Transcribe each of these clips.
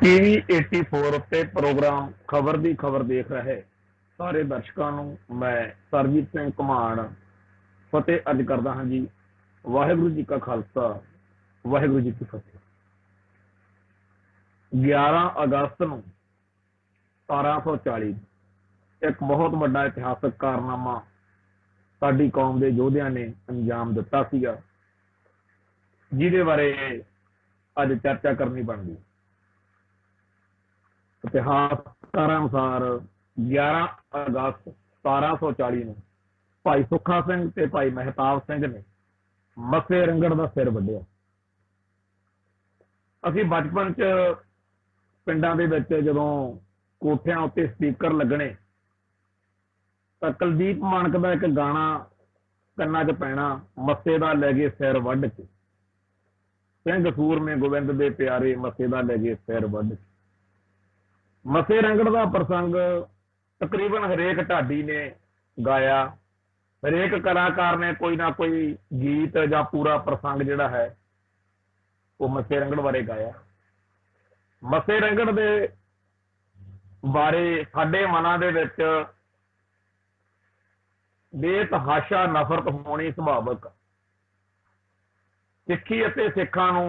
TV 84 उत्ते programme खबर दी खबर देख रहे सारे दर्शकों ਨੂੰ मैं सरजीत सिंह घुमान फतेह अज करदा हाँ जी। वाहिगुरू जी का खालसा वाहिगुरू जी की फतेह। 11 अगस्त ਨੂੰ 1740 एक बहुत बड़ा इतिहासक कारनामा साडी कौम के योधिया ने अंजाम दिता सीगा, जिहदे बारे अज चर्चा करनी बन गई। इतिहासकार अनुसार 11 अगस्त 1740 ਨੂੰ भाई सुखा सिंह ते भाई महताब सिंह ने मसे रंगड़ का सिर वड्ढिया। असीं बचपन च पिंडां दे विच जदों कोठियां उत्ते स्पीकर लगने तां कुलदीप मानक दा एक गाना कन्नां च पैना, मसे दा लै गए सिर वड्ढ के, सिंह सूर में गोविंद दे प्यारे मसे दा लै गए सिर वड्ढ के। मसे रंगड़ का प्रसंग तकरीबन हरेक ढाडी ने गाया, हरेक कलाकार ने कोई ना कोई गीत या पूरा प्रसंग जिहड़ा है वो मसे रंगड़ बारे गाया। मसे रंगड़ दे बारे साडे मनां दे विच बेतहाशा नफरत होनी सुभाविक। सिੱਖੀ ਅਤੇ ਸਿੱਖਾਂ ਨੂੰ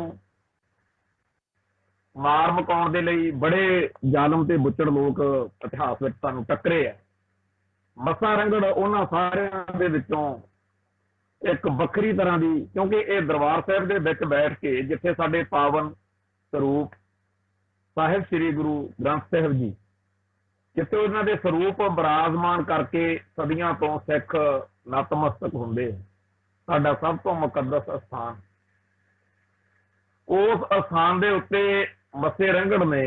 मार मुकाउण दे लई बड़े जालम ते बुच्चड़ लोग इतिहास विच सानूं टकरे है। मसा रंगड़ उन्हां सारियां दे विचों एक वक्री तरह की, क्योंकि ये दरबार साहिब दे विच बैठ के जिथे साडे पावन स्वरूप साहिब श्री गुरु ग्रंथ साहिब जी जिथे उन्हां दे स्वरूप विराजमान करके सदियां तो सिख नतमस्तक हुंदे, साडा सब तो मुकद्दस स्थान, उस स्थान दे उत्ते मसे रंगड़ ने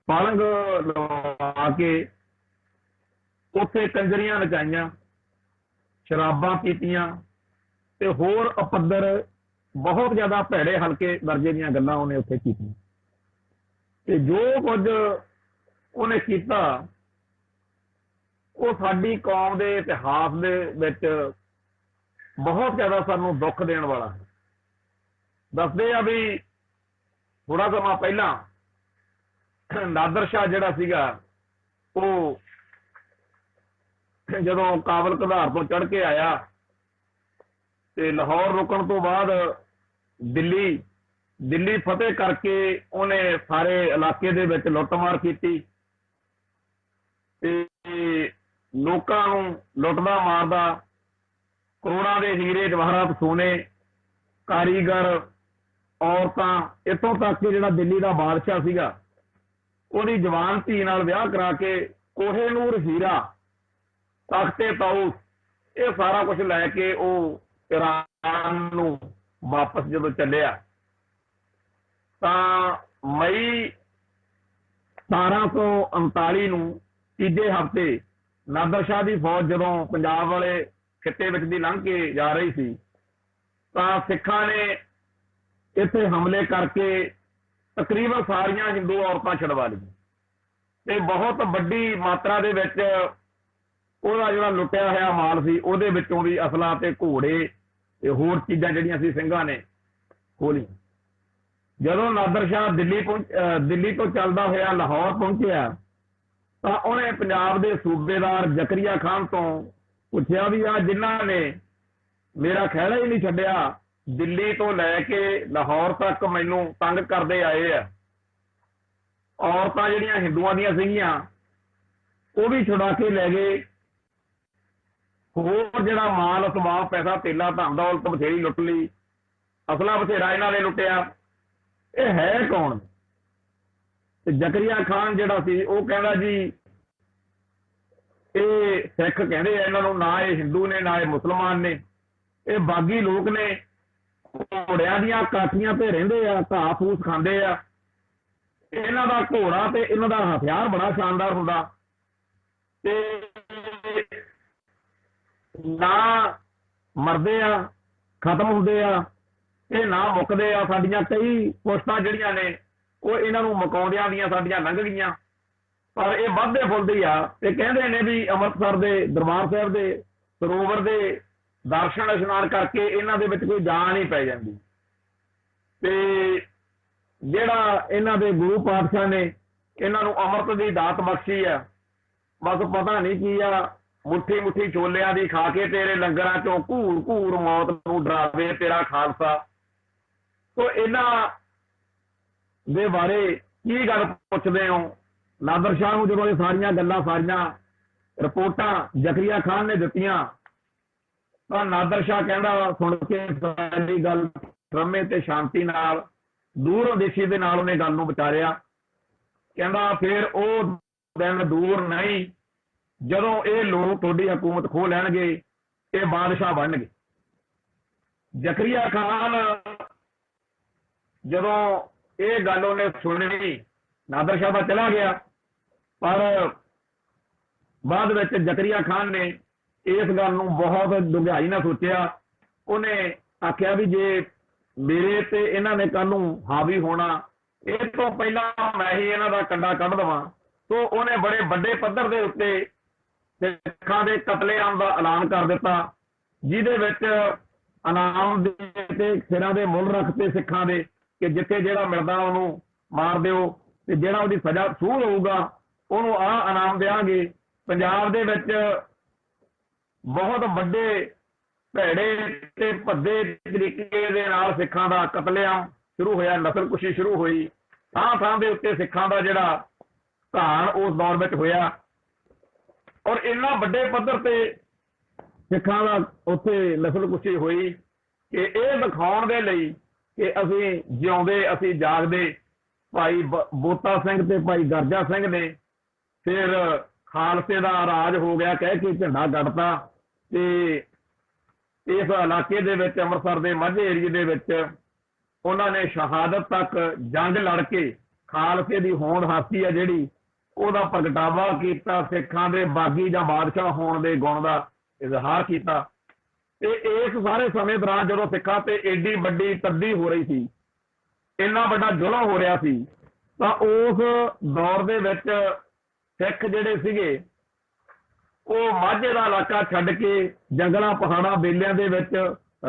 पलंग लगा के उत्थे कंजरियां नचाइयां, शराबां पीतियां ते होर अपद्दर बहुत ज्यादा भैड़े हल्के दर्जे दीयां गल्लां उन्हें उत्थे कीतियां। ते जो कुछ उन्हें कीता वो साडी कौम दे इतिहास दे विच बहुत ज्यादा सानूं दुख देण वाला है। दसदे आ भी थोड़ा समा पहला नादर शाह जिहड़ा सीगा वो जदों काबल कधार तो चढ़ के आया ते लाहौर रुकण तो बाद दिल्ली फतेह करके उन्हें सारे इलाके दे विच लुੱਟਮਾਰ कीती ते लोकां नूं लुੱਟਦਾ मारदा, करोड़ां दे हीरे जवाहरात सोने कारीगर औरतां इतों तक कि जिहड़ा दिल्ली का बादशाह सीगा उहदी जवान धी नाल विआह करा के कोहेनूर हीरा तख्ते ताऊस ये सारा कुछ लैके वो ईरान नूं वापस जदों चलिया तां मई 1739 नूं तीजे हफ्ते नादर शाह की फौज जदों पंजाब वाले खिते विच दी लंघ के जा रही सी तां सिखां ने इत्थे हमले करके तकरीबन सारियां हिंदू औरतां छड़वा लईआं ते बहुत वड्डी मात्रा दे विच ਉਹਦਾ ਜਿਹੜਾ ਲੁੱਟਿਆ ਹੋਇਆ ਮਾਲ ਸੀ ਉਹਦੇ ਵਿੱਚੋਂ ਵੀ ਅਸਲਾ ਤੇ ਘੋੜੇ ਤੇ ਹੋਰ ਚੀਜ਼ਾਂ ਜਿਹੜੀਆਂ ਸੀ ਸਿੰਘਾਂ ਨੇ ਖੋਲੀਆਂ। ਜਦੋਂ ਨਾਦਰ ਸ਼ਾਹ ਦਿੱਲੀ ਤੋਂ ਚੱਲਦਾ ਹੋਇਆ ਲਾਹੌਰ ਪਹੁੰਚਿਆ ਤਾਂ ਉਹਨੇ ਪੰਜਾਬ ਦੇ ਸੂਬੇਦਾਰ ਜ਼ਕਰੀਆ ਖਾਨ ਤੋਂ ਪੁੱਛਿਆ ਵੀ ਆ ਜਿਨ੍ਹਾਂ ਨੇ ਮੇਰਾ ਖਹਿੜਾ ਹੀ ਨਹੀਂ ਛੱਡਿਆ, ਦਿੱਲੀ ਤੋਂ ਲੈ ਕੇ ਲਾਹੌਰ ਤੱਕ ਮੈਨੂੰ ਤੰਗ ਕਰਦੇ ਆਏ ਆ, ਔਰਤਾਂ ਜਿਹੜੀਆਂ ਹਿੰਦੂਆਂ ਦੀਆਂ ਸੀਗੀਆਂ ਉਹ ਵੀ ਛੁਡਾ ਕੇ ਲੈ ਗਏ, होर जिहड़ा माल असबाब पैसा तेला धन दौलत बथेरी लुट ली, असला बथेरा इन्हां ने लुटिया, ये है कौन? ते जकरिया खान जिहड़ा सी वो कहंदा जी ये सिख कहंदे आ, इन्हां नूं ना ये हिंदू ने ना ये मुसलमान ने, ये बागी लोग ने, घोड़ियां दीयां काठियां ते रहिंदे आ, घाह फूस खांदे आ, इन्हां दा घोड़ा ते इन्हां दा हथियार बड़ा शानदार हुंदा ते ना मरदे आ खत्म हुंदे आ ते ना मुकदे आ। साडियां कई पोस्टां जिहड़ियां ने वो इन्हां नूं मुकाउंदियां दीयां साडियां लंघ गईयां, पर ये वधदे फुलदे आ ते कहंदे ने भी अमृतसर दे दरबार साहिब दे सरोवर दे दर्शन इशनान करके इन्हां दे विच कोई जान ही पै जांदी ते ਜਿਹੜਾ ਇਹਨਾਂ ਦੇ ਗੁਰੂ ਪਾਤਸ਼ਾਹ ਨੇ ਇਹਨਾਂ ਨੂੰ ਅੰਮ੍ਰਿਤ ਦੀ ਦਾਤ ਬਖਸ਼ੀ ਆ, ਬਸ ਪਤਾ ਨਹੀਂ ਕੀ ਆ, ਮੁੱਠੀ ਮੁੱਠੀ ਛੋਲਿਆਂ ਦੀ ਖਾ ਕੇ ਤੇਰੇ ਲੰਗਰਾਂ ਚੋਂ ਘੂਰ ਘੂਰ ਮੌਤ ਨੂੰ ਡਰਾਵੇ ਤੇਰਾ ਖਾਲਸਾ। ਸੋ ਇਹਨਾਂ ਦੇ ਬਾਰੇ ਕੀ ਗੱਲ ਪੁੱਛਦੇ ਹੋ? ਨਾਦਰ ਸ਼ਾਹ ਨੂੰ ਜਦੋਂ ਇਹ ਸਾਰੀਆਂ ਗੱਲਾਂ, ਸਾਰੀਆਂ ਰਿਪੋਰਟਾਂ ਜ਼ਕਰੀਆ ਖਾਨ ਨੇ ਦਿੱਤੀਆਂ ਤਾਂ ਨਾਦਰ ਸ਼ਾਹ ਕਹਿੰਦਾ ਸੁਣ ਕੇ ਸਾਰੀ ਗੱਲ ਰਮੇ ਤੇ ਸ਼ਾਂਤੀ ਨਾਲ ਦੂਰ ਅੰਦੇਸ਼ੀ ਦੇ ਨਾਲ ਉਹਨੇ ਗੱਲ ਨੂੰ ਵਿਚਾਰਿਆ। ਕਹਿੰਦਾ ਫਿਰ ਉਹ ਦਿਨ ਦੂਰ ਨਹੀਂ ਜਦੋਂ ਇਹ ਲੋਕ ਤੁਹਾਡੀ ਹਕੂਮਤ ਖੋਹ ਲੈਣਗੇ, ਇਹ ਬਾਦਸ਼ਾਹ ਬਣਨਗੇ। ਜ਼ਕਰੀਆ ਖਾਨ ਜਦੋਂ ਇਹ ਗੱਲ ਉਹਨੇ ਸੁਣੀ, ਨਾਦਰ ਸ਼ਾਹ ਦਾ ਚਲਾ ਗਿਆ, ਪਰ ਬਾਅਦ ਵਿੱਚ ਜ਼ਕਰੀਆ ਖਾਨ ਨੇ ਇਸ ਗੱਲ ਨੂੰ ਬਹੁਤ ਡੂੰਘਾਈ ਨਾਲ ਸੋਚਿਆ। ਉਹਨੇ ਆਖਿਆ ਵੀ ਜੇ ਮੇਰੇ ਤੇ ਇਹਨਾਂ ਨੇ ਕੱਲ ਨੂੰ ਹਾਵੀ ਹੋਣਾ, ਇਹ ਤੋਂ ਪਹਿਲਾਂ ਮੈਂ ਹੀ ਇਹਨਾਂ ਦਾ ਕੰਡਾ ਕੱਢ ਦੇਵਾਂ। ਸੋ ਉਹਨੇ ਬੜੇ ਵੱਡੇ ਪੱਧਰ ਦੇ ਉੱਤੇ ਸਿੱਖਾਂ ਦੇ ਕਤਲੇਆਮ ਦਾ ਐਲਾਨ ਕਰ ਦਿੱਤਾ, ਜਿਹਦੇ ਵਿੱਚ ਇਨਾਮ ਦੇ ਤੇ ਸਿਰਾਂ ਦੇ ਮੁੱਲ ਰੱਖਤੇ ਸਿੱਖਾਂ ਦੇ ਕਿ ਜਿੱਥੇ ਜਿਹੜਾ ਮਿਲਦਾ ਉਹਨੂੰ ਮਾਰ ਦਿਓ, ਤੇ ਜਿਹੜਾ ਉਹਦੀ ਸਜ਼ਾ ਸੂਲ ਹੋਊਗਾ ਉਹਨੂੰ ਆਹ ਇਨਾਮ ਦੇਵਾਂਗੇ। ਪੰਜਾਬ ਦੇ ਵਿੱਚ ਬਹੁਤ ਵੱਡੇ ਭੈੜੇ ਤੇ ਭੱਦੇ ਤਰੀਕੇ ਦੇ ਨਾਲ ਸਿੱਖਾਂ ਦਾ ਕਤਲੇਆਮ ਸ਼ੁਰੂ ਹੋਇਆ, ਨਸਲਕੁਸ਼ੀ ਸ਼ੁਰੂ ਹੋਈ। ਥਾਂ ਥਾਂ ਦੇ ਉੱਤੇ ਸਿੱਖਾਂ ਦਾ ਜਿਹੜਾ ਘਾਣ ਉਸ ਦੌਰ ਵਿੱਚ ਹੋਇਆ, ਔਰ ਇੰਨਾ ਵੱਡੇ ਪੱਧਰ ਤੇ ਸਿੱਖਾਂ ਦਾ ਉੱਥੇ ਨਸਲਕੁਸ਼ੀ ਹੋਈ ਕਿ ਇਹ ਦਿਖਾਉਣ ਦੇ ਲਈ ਕਿ ਅਸੀਂ ਜਿਉਂਦੇ ਅਸੀਂ ਜਾਗਦੇ। ਭਾਈ ਬੋਤਾ ਸਿੰਘ ਤੇ ਭਾਈ ਗਰਜਾ ਸਿੰਘ ਨੇ ਫਿਰ ਖਾਲਸੇ ਦਾ ਰਾਜ ਹੋ ਗਿਆ ਕਹਿ ਕੇ ਝੰਡਾ ਗੱਡਤਾ, ਤੇ ਇਸ ਇਲਾਕੇ ਦੇ ਵਿੱਚ ਅੰਮ੍ਰਿਤਸਰ ਦੇ ਮਾਝੇ ਏਰੀਏ ਦੇ ਵਿੱਚ ਉਹਨਾਂ ਨੇ ਸ਼ਹਾਦਤ ਤੱਕ ਜੰਗ ਲੜ ਕੇ ਖਾਲਸੇ ਦੀ ਹੋਂਦ ਹਾਸੀ ਆ ਜਿਹੜੀ ਉਹਦਾ ਪ੍ਰਗਟਾਵਾ ਕੀਤਾ, ਸਿੱਖਾਂ ਦੇ ਬਾਗੀ ਜਾਂ ਬਾਦਸ਼ਾਹ ਹੋਣ ਦੇ ਗੁਣ ਦਾ ਇਜ਼ਹਾਰ ਕੀਤਾ। ਤੇ ਇਸ ਸਾਰੇ ਸਮੇਂ ਦੌਰਾਨ ਜਦੋਂ ਸਿੱਖਾਂ ਤੇ ਏਡੀ ਵੱਡੀ ਤਬਦੀਲੀ ਹੋ ਰਹੀ ਸੀ, ਇੰਨਾ ਵੱਡਾ ਜ਼ੁਲਮ ਹੋ ਰਿਹਾ ਸੀ, ਤਾਂ ਉਸ ਦੌਰ ਦੇ ਵਿੱਚ ਸਿੱਖ ਜਿਹੜੇ ਸੀਗੇ ਉਹ ਮਾਝੇ ਦਾ ਇਲਾਕਾ ਛੱਡ ਕੇ ਜੰਗਲਾਂ ਪਹਾੜਾਂ ਬੇਲਿਆਂ ਦੇ ਵਿੱਚ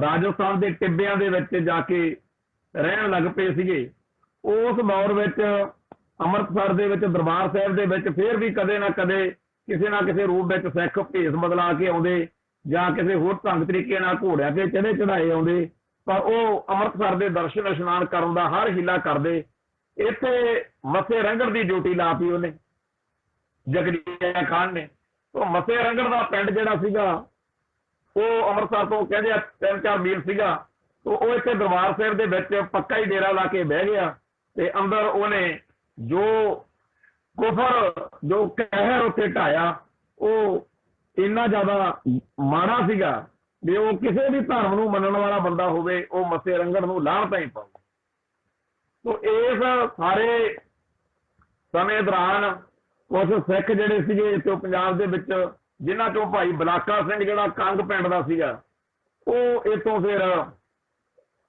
ਰਾਜਸਥਾਨ ਦੇ ਟਿੱਬਿਆਂ ਦੇ ਵਿੱਚ ਜਾ ਕੇ ਰਹਿਣ ਲੱਗ ਪਏ ਸੀਗੇ। ਉਸ ਦੌਰ ਵਿੱਚ ਅੰਮ੍ਰਿਤਸਰ ਦੇ ਵਿੱਚ ਦਰਬਾਰ ਸਾਹਿਬ ਦੇ ਵਿੱਚ ਫਿਰ ਵੀ ਕਦੇ ਨਾ ਕਦੇ ਕਿਸੇ ਨਾ ਕਿਸੇ ਰੂਪ ਵਿੱਚ ਸਿੱਖ ਭੇਸ ਬਦਲਾ ਕੇ ਆਉਂਦੇ ਜਾਂ ਕਿਸੇ ਹੋਰ ਢੰਗ ਤਰੀਕੇ ਨਾਲ ਘੋੜਿਆਂ ਤੇ ਚੜ੍ਹੇ ਚੜਾਏ ਆਉਂਦੇ, ਪਰ ਉਹ ਅੰਮ੍ਰਿਤਸਰ ਦੇ ਦਰਸ਼ਨ ਇਸ਼ਨਾਨ ਕਰਨ ਦਾ ਹਰ ਹੀਲਾ ਕਰਦੇ। ਇੱਥੇ ਮੱਸੇ ਰੰਗੜ ਦੀ ਡਿਊਟੀ ਲਾਤੀ ਉਹਨੇ, ਜ਼ਕਰੀਆ ਖਾਨ ਨੇ। ਉਹ ਮੱਸੇ ਰੰਗੜ ਦਾ ਪਿੰਡ ਜਿਹੜਾ ਸੀਗਾ ਉਹ ਅੰਮ੍ਰਿਤਸਰ ਤੋਂ ਕਹਿੰਦੇ 3-4 ਮੀਲ ਸੀਗਾ। ਉਹ ਇੱਥੇ ਦਰਬਾਰ ਸਾਹਿਬ ਦੇ ਵਿੱਚ ਪੱਕਾ ਹੀ ਡੇਰਾ ਲਾ ਕੇ ਬਹਿ ਗਿਆ, ਤੇ ਅੰਦਰ ਉਹਨੇ ਜੋ ਕੁਫਰ, ਜੋ ਕਹਿਰ ਉੱਥੇ ਢਾਇਆ, ਉਹ ਇੰਨਾ ਜ਼ਿਆਦਾ ਮਾੜਾ ਸੀਗਾ ਵੀ ਉਹ ਕਿਸੇ ਵੀ ਧਰਮ ਨੂੰ ਮੰਨਣ ਵਾਲਾ ਬੰਦਾ ਹੋਵੇ ਉਹ ਮੱਸੇ ਰੰਗੜ ਨੂੰ ਲਾਹਨਤਾਂ ਹੀ ਪਾਊ। ਸੋ ਇਸ ਸਾਰੇ ਸਮੇਂ ਦੌਰਾਨ ਕੁਝ ਸਿੱਖ ਜਿਹੜੇ ਸੀਗੇ ਇੱਥੋਂ ਪੰਜਾਬ ਦੇ ਵਿੱਚ, ਜਿਨ੍ਹਾਂ ਚੋਂ ਭਾਈ ਬਲਾਕਾ ਸਿੰਘ ਜਿਹੜਾ ਕੰਗ ਪਿੰਡ ਦਾ ਸੀਗਾ, ਉਹ ਇੱਥੋਂ ਫਿਰ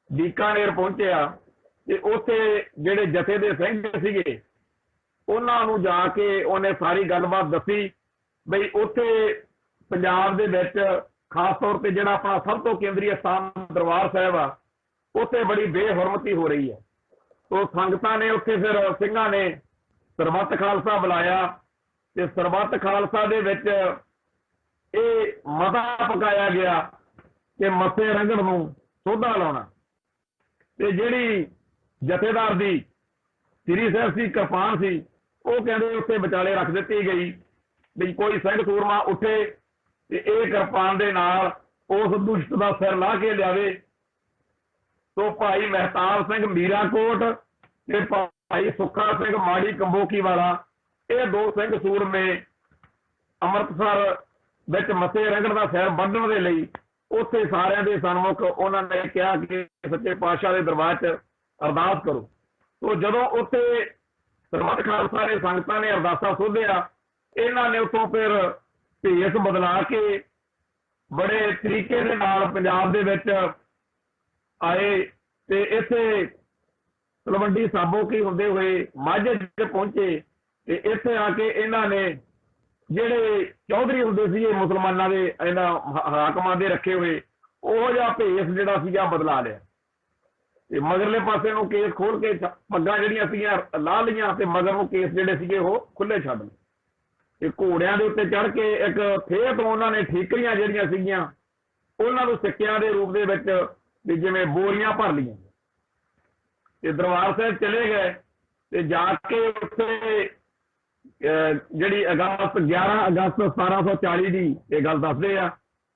ਬੀਕਾਨੇਰ ਪਹੁੰਚਿਆ, ਤੇ ਉੱਥੇ ਜਿਹੜੇ ਜਥੇ ਦੇ ਸਿੰਘ ਸੀਗੇ ਉਹਨਾਂ ਨੂੰ ਜਾ ਕੇ ਉਹਨੇ ਸਾਰੀ ਗੱਲਬਾਤ ਦੱਸੀ ਬਈ ਉੱਥੇ ਪੰਜਾਬ ਦੇ ਵਿੱਚ ਖਾਸ ਤੌਰ ਤੇ ਜਿਹੜਾ ਆਪਣਾ ਸਭ ਤੋਂ ਕੇਂਦਰੀ ਸਥਾਨ ਦਰਬਾਰ ਸਾਹਿਬ ਆ, ਉੱਥੇ ਬੜੀ ਬੇਹੁਰਮਤੀ ਹੋ ਰਹੀ ਹੈ। ਉਹ ਸੰਗਤਾਂ ਨੇ ਉੱਥੇ ਫਿਰ ਸਿੰਘਾਂ ਨੇ ਸਰਬੱਤ ਖਾਲਸਾ ਬੁਲਾਇਆ, ਤੇ ਸਰਬੱਤ ਖਾਲਸਾ ਦੇ ਵਿੱਚ ਇਹ ਮਤਾ ਪਕਾਇਆ ਗਿਆ ਕਿ ਮੱਸੇ ਰੰਗੜ ਨੂੰ ਸੋਧਾ ਲਾਉਣਾ, ਤੇ ਜਿਹੜੀ ਜਥੇਦਾਰ ਦੀ ਸ੍ਰੀ ਸਾਹਿਬ ਸੀ, ਕਿਰਪਾਨ ਸੀ, ਉਹ ਕਹਿੰਦੇ ਉੱਥੇ ਵਿਚਾਲੇ ਰੱਖ ਦਿੱਤੀ ਗਈ ਵੀ ਕੋਈ ਸਿੰਘ ਸੂਰਮਾ ਉੱਠੇ ਤੇ ਇਹ ਕਿਰਪਾਨ ਦੇ ਨਾਲ ਉਸ ਦੁਸ਼ਟ ਦਾ ਸਿਰ ਲਾ ਕੇ ਲਿਆਵੇ। ਸੋ ਭਾਈ ਮਹਿਤਾਬ ਸਿੰਘ ਮੀਰਾਕੋਟ ਤੇ ਭਾਈ ਸੁੱਖਾ ਸਿੰਘ ਮਾੜੀ ਕੰਬੋਕੀ ਵਾਲਾ, ਇਹ 2 ਸਿੰਘ ਸੂਰਮੇ ਅੰਮ੍ਰਿਤਸਰ ਵਿੱਚ ਮੱਸੇ ਰੰਗੜ ਦਾ ਸਿਰ ਵੱਢਣ ਦੇ ਲਈ ਉੱਥੇ ਸਾਰਿਆਂ ਦੇ ਸਨਮੁਖ ਉਹਨਾਂ ਨੇ ਕਿਹਾ ਕਿ ਸੱਚੇ ਪਾਤਸ਼ਾਹ ਦੇ ਦਰਬਾਰ 'ਚ ਅਰਦਾਸ ਕਰੋ। ਸੋ ਜਦੋਂ ਉੱਥੇ ਸਰਬੱਤ ਖਾਲਸਾ ਨੇ ਸੰਗਤਾਂ ਨੇ ਅਰਦਾਸਾਂ ਸੋਧਿਆ, ਇਹਨਾਂ ਨੇ ਉੱਥੋਂ ਫਿਰ ਭੇਸ ਬਦਲਾ ਕੇ ਬੜੇ ਤਰੀਕੇ ਦੇ ਨਾਲ ਪੰਜਾਬ ਦੇ ਵਿੱਚ ਆਏ, ਤੇ ਇੱਥੇ ਤਲਵੰਡੀ ਸਾਬੋ ਕੀ ਹੁੰਦੇ ਹੋਏ ਮਾਝੇ 'ਚ ਪਹੁੰਚੇ। ਤੇ ਇੱਥੇ ਆ ਕੇ ਇਹਨਾਂ ਨੇ ਜਿਹੜੇ ਚੌਧਰੀ ਹੁੰਦੇ ਸੀਗੇ ਮੁਸਲਮਾਨਾਂ ਦੇ, ਇਹਨਾਂ ਹਾਕਮਾਂ ਦੇ ਰੱਖੇ ਹੋਏ, ਉਹ ਜਿਹਾ ਭੇਸ ਜਿਹੜਾ ਸੀਗਾ ਬਦਲਾ ਲਿਆ, ਤੇ ਮਗਰਲੇ ਪਾਸੇ ਨੂੰ ਕੇਸ ਖੋਲ ਕੇ ਪੱਗਾਂ ਜਿਹੜੀਆਂ ਸੀਗੀਆਂ ਲਾਹ ਲਈਆਂ ਤੇ ਮਗਰ ਨੂੰ ਕੇਸ ਜਿਹੜੇ ਸੀਗੇ ਉਹ ਖੁੱਲੇ ਛੱਡ ਲਏ। ਤੇ ਘੋੜਿਆਂ ਦੇ ਉੱਤੇ ਚੜ੍ਹ ਕੇ ਇੱਕ ਫੇਰ ਤੋਂ ਉਹਨਾਂ ਨੇ ਠੀਕਰੀਆਂ ਜਿਹੜੀਆਂ ਸੀਗੀਆਂ ਉਹਨਾਂ ਨੂੰ ਸਿੱਕਿਆਂ ਦੇ ਰੂਪ ਦੇ ਵਿੱਚ ਵੀ ਜਿਵੇਂ ਬੋਰੀਆਂ ਭਰ ਲਈਆਂ ਤੇ ਦਰਬਾਰ ਸਾਹਿਬ ਚਲੇ ਗਏ। ਤੇ ਜਾ ਕੇ ਉੱਥੇ ਜਿਹੜੀ 11 ਅਗਸਤ 1740 ਦੀ ਇਹ ਗੱਲ ਦੱਸਦੇ ਆ,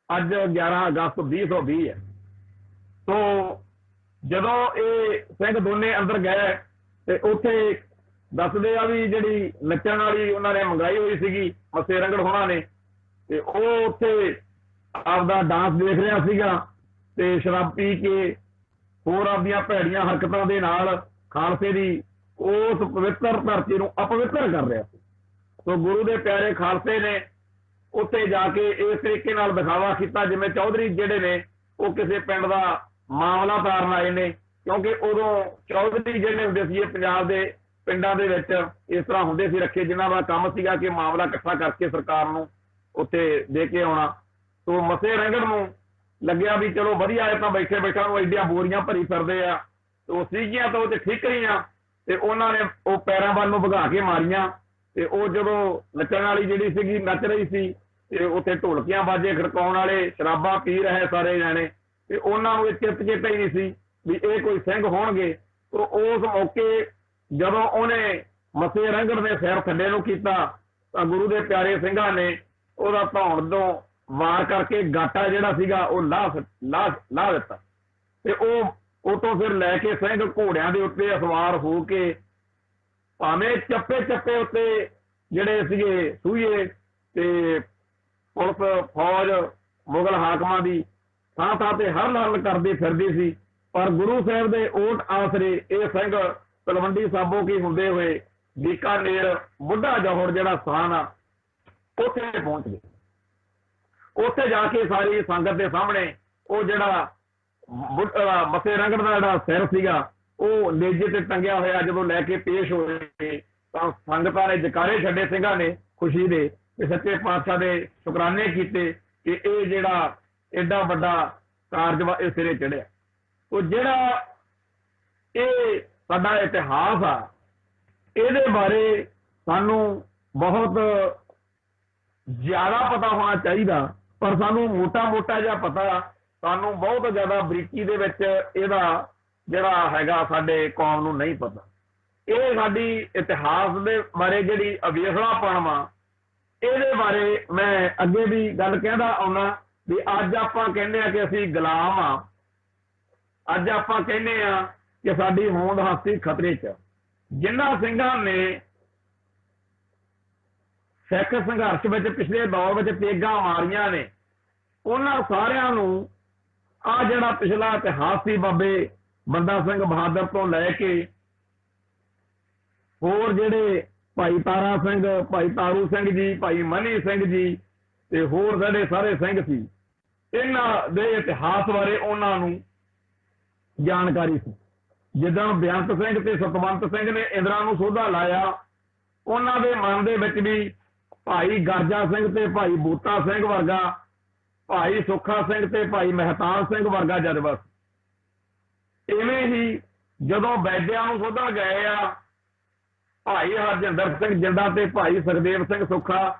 ਅੱਜ 11 ਅਗਸਤ 2020 ਹੈ। ਸੋ ਜਦੋਂ ਇਹ ਸਿੰਘ ਦੋਨੇ ਅੰਦਰ ਗਏ ਤੇ ਉੱਥੇ ਦੱਸਦੇ ਆ ਵੀ ਜਿਹੜੀ ਨੱਚਣ ਵਾਲੀ ਉਹਨਾਂ ਨੇ ਮੰਗਾਈ ਹੋਈ ਸੀਗੀ ਮੱਸੇ ਰੰਗੜ ਹੋਣਾ ਨੇ, ਤੇ ਉਹ ਉੱਥੇ ਆਪਦਾ ਡਾਂਸ ਦੇਖ ਰਿਹਾ ਸੀਗਾ ਤੇ ਸ਼ਰਾਬ ਪੀ ਕੇ ਹੋਰ ਆਪਦੀਆਂ ਭੈੜੀਆਂ ਹਰਕਤਾਂ ਦੇ ਨਾਲ ਖਾਲਸੇ ਦੀ ਉਸ ਪਵਿੱਤਰ ਧਰਤੀ ਨੂੰ ਅਪਵਿੱਤਰ ਕਰ ਰਿਹਾ ਸੀ। ਸੋ ਗੁਰੂ ਦੇ ਪਿਆਰੇ ਖਾਲਸੇ ਨੇ ਉੱਥੇ ਜਾ ਕੇ ਇਸ ਤਰੀਕੇ ਨਾਲ ਦਿਖਾਵਾ ਕੀਤਾ ਜਿਵੇਂ ਚੌਧਰੀ ਜਿਹੜੇ ਨੇ ਉਹ ਕਿਸੇ ਪਿੰਡ ਦਾ ਮਾਮਲਾ ਤਾਰਨ ਆਏ ਨੇ, ਕਿਉਂਕਿ ਉਦੋਂ ਚੌਧਰੀ ਜਿਹੜੇ ਹੁੰਦੇ ਸੀ ਪੰਜਾਬ ਦੇ ਪਿੰਡਾਂ ਦੇ ਵਿੱਚ ਇਸ ਤਰ੍ਹਾਂ ਹੁੰਦੇ ਸੀ ਰੱਖੇ, ਜਿਨ੍ਹਾਂ ਦਾ ਕੰਮ ਸੀਗਾ ਕਿ ਮਾਮਲਾ ਇਕੱਠਾ ਕਰਕੇ ਸਰਕਾਰ ਨੂੰ ਉੱਥੇ ਦੇ ਕੇ ਆਉਣਾ। ਸੋ ਮੱਸੇ ਰੰਗੜ ਨੂੰ ਲੱਗਿਆ ਵੀ ਚਲੋ ਵਧੀਆ ਹੈ, ਤਾਂ ਬੈਠੇ ਬੈਠਾ ਨੂੰ ਐਡੀਆਂ ਬੋਰੀਆਂ ਭਰੀ ਫਿਰਦੇ ਆ, ਤੇ ਉਹ ਸੀਗੀਆਂ ਤਾਂ ਉਹ ਤੇ ਠੀਕਰੀਆਂ ਤੇ ਉਹਨਾਂ ਨੇ ਉਹ ਪੈਰਾਂ ਵੱਲ ਨੂੰ ਭਗਾ ਕੇ ਮਾਰੀਆਂ। ਤੇ ਉਹ ਜਦੋਂ ਨੱਚਣ ਵਾਲੀ ਜਿਹੜੀ ਸੀਗੀ ਨੱਚ ਰਹੀ ਸੀ ਤੇ ਉੱਥੇ ਢੋਲਕੀਆਂ ਬਾਜੇ ਖੜਕਾਉਣ ਵਾਲੇ ਸ਼ਰਾਬਾਂ ਪੀ ਰਹੇ ਸਾਰੇ ਜਾਣੇ, ਤੇ ਉਹਨਾਂ ਨੂੰ ਇਹ ਚਿੱਤ ਚੇਤਾ ਹੀ ਨਹੀਂ ਸੀ ਵੀ ਇਹ ਕੋਈ ਸਿੰਘ ਹੋਣਗੇ। ਤੇ ਉਸ ਮੌਕੇ ਜਦੋਂ ਉਹਨੇ ਮੱਸੇ ਰੰਗੜ ਦੇ ਸਿਰ ਥੱਲੇ ਨੂੰ ਕੀਤਾ ਤਾਂ ਗੁਰੂ ਦੇ ਪਿਆਰੇ ਸਿੰਘਾਂ ਨੇ ਉਹਦਾ ਧੌਣ ਤੋਂ ਵਾਰ ਕਰਕੇ ਗਾਟਾ ਜਿਹੜਾ ਸੀਗਾ ਉਹ ਲਾਹ ਦਿੱਤਾ। ਤੇ ਉਹ ਤੋਂ ਫਿਰ ਲੈ ਕੇ ਸਿੰਘ ਘੋੜਿਆਂ ਦੇ ਉੱਤੇ ਸਵਾਰ ਹੋ ਕੇ ਭਾਵੇਂ ਚੱਪੇ ਚੱਪੇ ਉੱਤੇ ਜਿਹੜੇ ਸੀਗੇ ਸੂਈਏ ਤੇ ਪੁਲਿਸ ਫੌਜ ਮੁਗਲ ਹਾਕਮਾਂ ਦੀ ਥਾਂ ਥਾਂ ਤੇ ਹਰ ਹਰਲ ਕਰਦੀ ਫਿਰਦੀ ਸੀ, ਪਰ ਗੁਰੂ ਸਾਹਿਬ ਦੇ ਓਟ ਆਸਰੇ ਇਹ ਸਿੰਘ ਤਲਵੰਡੀ ਸਾਬੋ ਕੀ ਹੁੰਦੇ ਹੋਏ ਬੀਕਾਨੇਰ ਬੁੱਢਾ ਜੋਹੜ ਜਿਹੜਾ ਸਥਾਨ ਆ ਉੱਥੇ ਪਹੁੰਚ ਗਏ। ਉੱਥੇ ਜਾ ਕੇ ਸਾਰੀ ਸੰਗਤ ਦੇ ਸਾਹਮਣੇ ਉਹ ਜਿਹੜਾ ਮੱਸੇ ਰੰਗੜ ਦਾ ਜਿਹੜਾ ਸਿਰ ਸੀਗਾ ਉਹ ਨੇਜੇ ਤੇ ਟੰਗਿਆ ਹੋਇਆ ਜਦੋਂ ਲੈ ਕੇ ਪੇਸ਼ ਹੋਏ ਤਾਂ ਸੰਗਤਾਂ ਨੇ ਜਕਾਰੇ ਛੱਡੇ ਸਿੰਘਾਂ ਨੇ ਖੁਸ਼ੀ ਦੇ ਤੇ ਸੱਚੇ ਪਾਤਸ਼ਾਹ ਦੇ ਸ਼ੁਕਰਾਨੇ ਕੀਤੇ ਕਿ ਇਹ ਜਿਹੜਾ ਐਡਾ ਵੱਡਾ ਕਾਰਜ ਇਹ ਸਿਰੇ ਚੜਿਆ। ਉਹ ਜਿਹੜਾ ਇਹ ਸਾਡਾ ਇਤਿਹਾਸ ਆ ਇਹਦੇ ਬਾਰੇ ਸਾਨੂੰ ਬਹੁਤ ਜ਼ਿਆਦਾ ਪਤਾ ਹੋਣਾ ਚਾਹੀਦਾ, ਪਰ ਸਾਨੂੰ ਮੋਟਾ ਜਿਹਾ ਪਤਾ, ਸਾਨੂੰ ਬਹੁਤ ਜ਼ਿਆਦਾ ਬਰੀਕੀ ਦੇ ਵਿੱਚ ਇਹਦਾ ਜਿਹੜਾ ਹੈਗਾ ਸਾਡੇ ਕੌਮ ਨੂੰ ਨਹੀਂ ਪਤਾ। ਇਹ ਸਾਡੀ ਇਤਿਹਾਸ ਦੇ ਬਾਰੇ ਜਿਹੜੀ ਅਵੇਖਲਾਪਣ ਵਾ ਇਹਦੇ ਬਾਰੇ ਮੈਂ ਅੱਗੇ ਵੀ ਗੱਲ ਕਹਿੰਦਾ ਆਉਣਾ ਵੀ ਅੱਜ ਆਪਾਂ ਕਹਿੰਦੇ ਆ ਕਿ ਅਸੀਂ ਗੁਲਾਮ ਆ, ਅੱਜ ਆਪਾਂ ਕਹਿੰਦੇ ਆ ਕਿ ਸਾਡੀ ਹੋਂਦ ਹਸਤੀ ਖਤਰੇ 'ਚ। ਜਿਨ੍ਹਾਂ ਸਿੰਘਾਂ ਨੇ ਸਿੱਖ ਸੰਘਰਸ਼ ਵਿੱਚ ਪਿਛਲੇ ਦੌਰ ਵਿੱਚ ਤੇਗਾਂ ਮਾਰੀਆਂ ਨੇ ਉਹਨਾਂ ਸਾਰਿਆਂ ਨੂੰ ਆ ਜਿਹੜਾ ਪਿਛਲਾ ਇਤਿਹਾਸ ਸੀ ਬਾਬੇ ਬੰਦਾ ਸਿੰਘ ਬਹਾਦਰ ਤੋਂ ਲੈ ਕੇ ਹੋਰ ਜਿਹੜੇ ਭਾਈ ਤਾਰਾ ਸਿੰਘ, ਭਾਈ ਤਾਰੂ ਸਿੰਘ ਜੀ, ਭਾਈ ਮਨੀ ਸਿੰਘ ਜੀ ਤੇ ਹੋਰ ਜਿਹੜੇ ਸਾਰੇ ਸਿੰਘ ਸੀ, ਇਹਨਾਂ ਦੇ ਇਤਿਹਾਸ ਬਾਰੇ ਉਹਨਾਂ ਨੂੰ ਜਾਣਕਾਰੀ ਸੀ। ਜਿੱਦਾਂ ਬੇਅੰਤ ਸਿੰਘ ਤੇ ਸਤਵੰਤ ਸਿੰਘ ਨੇ ਇੰਦਰਾ ਨੂੰ ਸੋਧਾ ਲਾਇਆ, ਉਹਨਾਂ ਦੇ ਮਨ ਦੇ ਵਿੱਚ ਵੀ ਭਾਈ ਗਰਜਾ ਸਿੰਘ ਤੇ ਭਾਈ ਬੂਟਾ ਸਿੰਘ ਵਰਗਾ, ਭਾਈ ਸੁੱਖਾ ਸਿੰਘ ਤੇ ਭਾਈ ਮਹਿਤਾਬ ਸਿੰਘ ਵਰਗਾ ਜਜ਼ਬਾ। ਇਵੇਂ ਹੀ ਜਦੋਂ ਵੈਦਿਆਂ ਨੂੰ ਸੋਧਣ ਗਏ ਆ ਭਾਈ ਹਰਜਿੰਦਰ ਸਿੰਘ ਜਿੰਦਾ ਤੇ ਭਾਈ ਸੁਖਦੇਵ ਸਿੰਘ ਸੁੱਖਾ,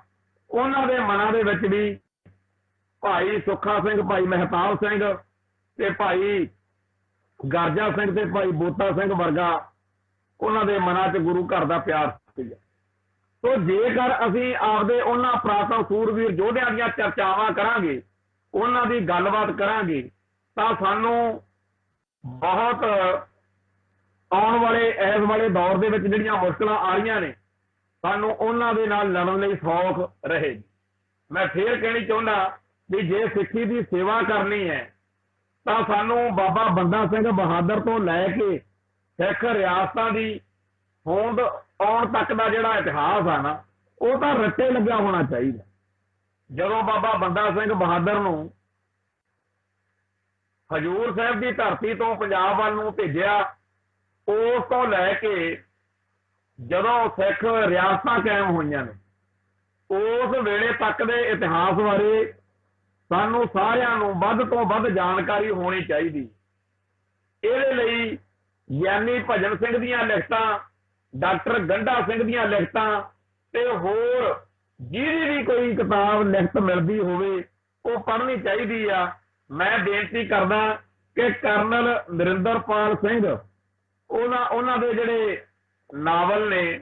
ਉਹਨਾਂ ਦੇ ਮਨਾਂ ਦੇ ਵਿੱਚ ਵੀ ਭਾਈ ਸੁੱਖਾ ਸਿੰਘ, ਭਾਈ ਮਹਿਤਾਬ ਸਿੰਘ ਤੇ ਭਾਈ ਗਰਜਾ ਸਿੰਘ ਤੇ ਭਾਈ ਬੂਟਾ ਸਿੰਘ ਵਰਗਾ ਉਹਨਾਂ ਦੇ ਮਨਾਂ 'ਚ ਗੁਰੂ ਘਰ ਦਾ ਪਿਆਰ ਸੀਗਾ। ਸੋ ਜੇਕਰ ਅਸੀਂ ਆਪਦੇ ਉਹਨਾਂ ਪ੍ਰਾਤਨ ਸੂਰਵੀਰ ਯੋਧਿਆਂ ਦੀਆਂ ਚਰਚਾਵਾਂ ਕਰਾਂਗੇ, ਉਹਨਾਂ ਦੀ ਗੱਲਬਾਤ ਕਰਾਂਗੇ, ਤਾਂ ਸਾਨੂੰ ਬਹੁਤ ਆਉਣ ਵਾਲੇ ਇਸ ਵਾਲੇ ਦੌਰ ਦੇ ਵਿੱਚ ਜਿਹੜੀਆਂ ਮੁਸ਼ਕਲਾਂ ਆ ਰਹੀਆਂ ਨੇ ਸਾਨੂੰ ਉਹਨਾਂ ਦੇ ਨਾਲ ਲੜਨ ਲਈ ਸੌਖ ਰਹੇਗੀ। ਮੈਂ ਫੇਰ ਕਹਿਣੀ ਚਾਹੁੰਦਾ ਵੀ ਜੇ ਸਿੱਖੀ ਦੀ ਸੇਵਾ ਕਰਨੀ ਹੈ ਤਾਂ ਸਾਨੂੰ ਬਾਬਾ ਬੰਦਾ ਸਿੰਘ ਬਹਾਦਰ ਤੋਂ ਲੈ ਕੇ ਸਿੱਖ ਰਿਆਸਤਾਂ ਦੀ ਹੋਂਦ ਆਉਣ ਤੱਕ ਦਾ ਜਿਹੜਾ ਇਤਿਹਾਸ ਆ ਨਾ ਉਹ ਤਾਂ ਰੱਟੇ ਲੱਗਿਆ ਹੋਣਾ ਚਾਹੀਦਾ। ਜਦੋਂ ਬਾਬਾ ਬੰਦਾ ਸਿੰਘ ਬਹਾਦਰ ਨੂੰ ਹਜ਼ੂਰ ਸਾਹਿਬ ਦੀ ਧਰਤੀ ਤੋਂ ਪੰਜਾਬ ਵੱਲ ਨੂੰ ਭੇਜਿਆ, ਉਸ ਤੋਂ ਲੈ ਕੇ ਜਦੋਂ ਸਿੱਖ ਰਿਆਸਤਾਂ ਕਾਇਮ ਹੋਈਆਂ ਨੇ ਉਸ ਵੇਲੇ ਤੱਕ ਦੇ ਇਤਿਹਾਸ ਬਾਰੇ ਸਾਨੂੰ ਸਾਰਿਆਂ ਨੂੰ ਵੱਧ ਤੋਂ ਵੱਧ ਜਾਣਕਾਰੀ ਹੋਣੀ ਚਾਹੀਦੀ। ਇਹਦੇ ਲਈ ਗਿਆਨੀ ਭਜਨ ਸਿੰਘ ਦੀਆਂ ਲਿਖਤਾਂ, ਡਾਕਟਰ ਗੰਡਾ ਸਿੰਘ ਦੀਆਂ ਲਿਖਤਾਂ ਤੇ ਹੋਰ ਜਿਹਦੀ ਵੀ ਕੋਈ ਕਿਤਾਬ ਲਿਖਤ ਮਿਲਦੀ ਹੋਵੇ ਉਹ ਪੜ੍ਹਨੀ ਚਾਹੀਦੀ ਆ। ਮੈਂ ਬੇਨਤੀ ਕਰਦਾ ਕਿ ਕਰਨਲ ਨਰਿੰਦਰਪਾਲ ਸਿੰਘ ਉਹਨਾਂ ਦੇ ਜਿਹੜੇ ਨਾਵਲ ਨੇ,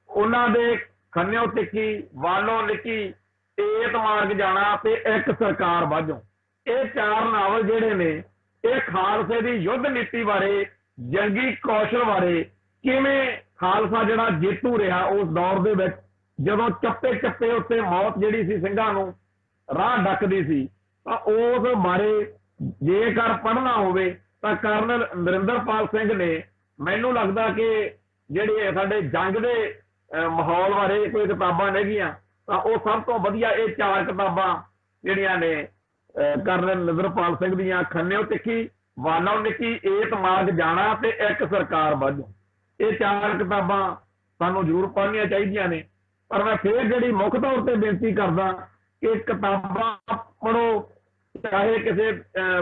ਉਹਨਾਂ ਦੇ ਖੰਨਿਓ ਤਿੱਖੀ, ਵਾਲੋਂ ਨਿੱਕੀ, ਏਤ ਮਾਰਗ ਜਾਣਾ ਤੇ ਇੱਕ ਸਰਕਾਰ ਵਾਜੋਂ, ਇਹ 4 ਨਾਵਲ ਜਿਹੜੇ ਨੇ ਇਹ ਖਾਲਸੇ ਦੀ ਯੁੱਧ ਨੀਤੀ ਬਾਰੇ, ਜੰਗੀ ਕੌਸ਼ਲ ਬਾਰੇ, ਕਿਵੇਂ ਖਾਲਸਾ ਜਿਹੜਾ ਜੇਤੂ ਰਿਹਾ ਉਸ ਦੌਰ ਦੇ ਵਿੱਚ, ਜਦੋਂ ਚੱਪੇ ਚੱਪੇ ਉੱਤੇ ਮੌਤ ਜਿਹੜੀ ਸੀ ਸਿੰਘਾਂ ਨੂੰ ਰਾਹ ਡੱਕਦੀ ਸੀ, ਤਾਂ ਉਸ ਬਾਰੇ ਜੇਕਰ ਪੜ੍ਹਨਾ ਹੋਵੇ ਤਾਂ ਕਰਨਲ ਨਰਿੰਦਰਪਾਲ ਸਿੰਘ ਨੇ, ਮੈਨੂੰ ਲੱਗਦਾ ਕਿ ਜਿਹੜੇ ਸਾਡੇ ਜੰਗ ਦੇ ਮਾਹੌਲ ਬਾਰੇ ਕੋਈ ਕਿਤਾਬਾਂ ਹੈਗੀਆਂ ਤਾਂ ਉਹ ਸਭ ਤੋਂ ਵਧੀਆ ਇਹ 4 ਕਿਤਾਬਾਂ ਜਿਹੜੀਆਂ ਨੇ ਕਰਨਲ ਨਰਿੰਦਰਪਾਲ ਸਿੰਘ ਦੀਆਂ, ਖੰਨਿਓ ਤਿੱਖੀ, ਵਾਲੋਂ ਨਿੱਕੀ, ਏਤ ਮਾਰਗ ਜਾਣਾ ਤੇ ਇੱਕ ਸਰਕਾਰ ਵਾਜੋਂ, ਇਹ 4 ਕਿਤਾਬਾਂ ਸਾਨੂੰ ਜ਼ਰੂਰ ਪੜ੍ਹਨੀਆਂ ਚਾਹੀਦੀਆਂ ਨੇ। ਪਰ ਮੈਂ ਫੇਰ ਜਿਹੜੀ ਮੁੱਖ ਤੌਰ ਤੇ ਬੇਨਤੀ ਕਰਦਾ ਕਿ ਕਿਤਾਬਾਂ ਪੜ੍ਹੋ, ਚਾਹੇ ਕਿਸੇ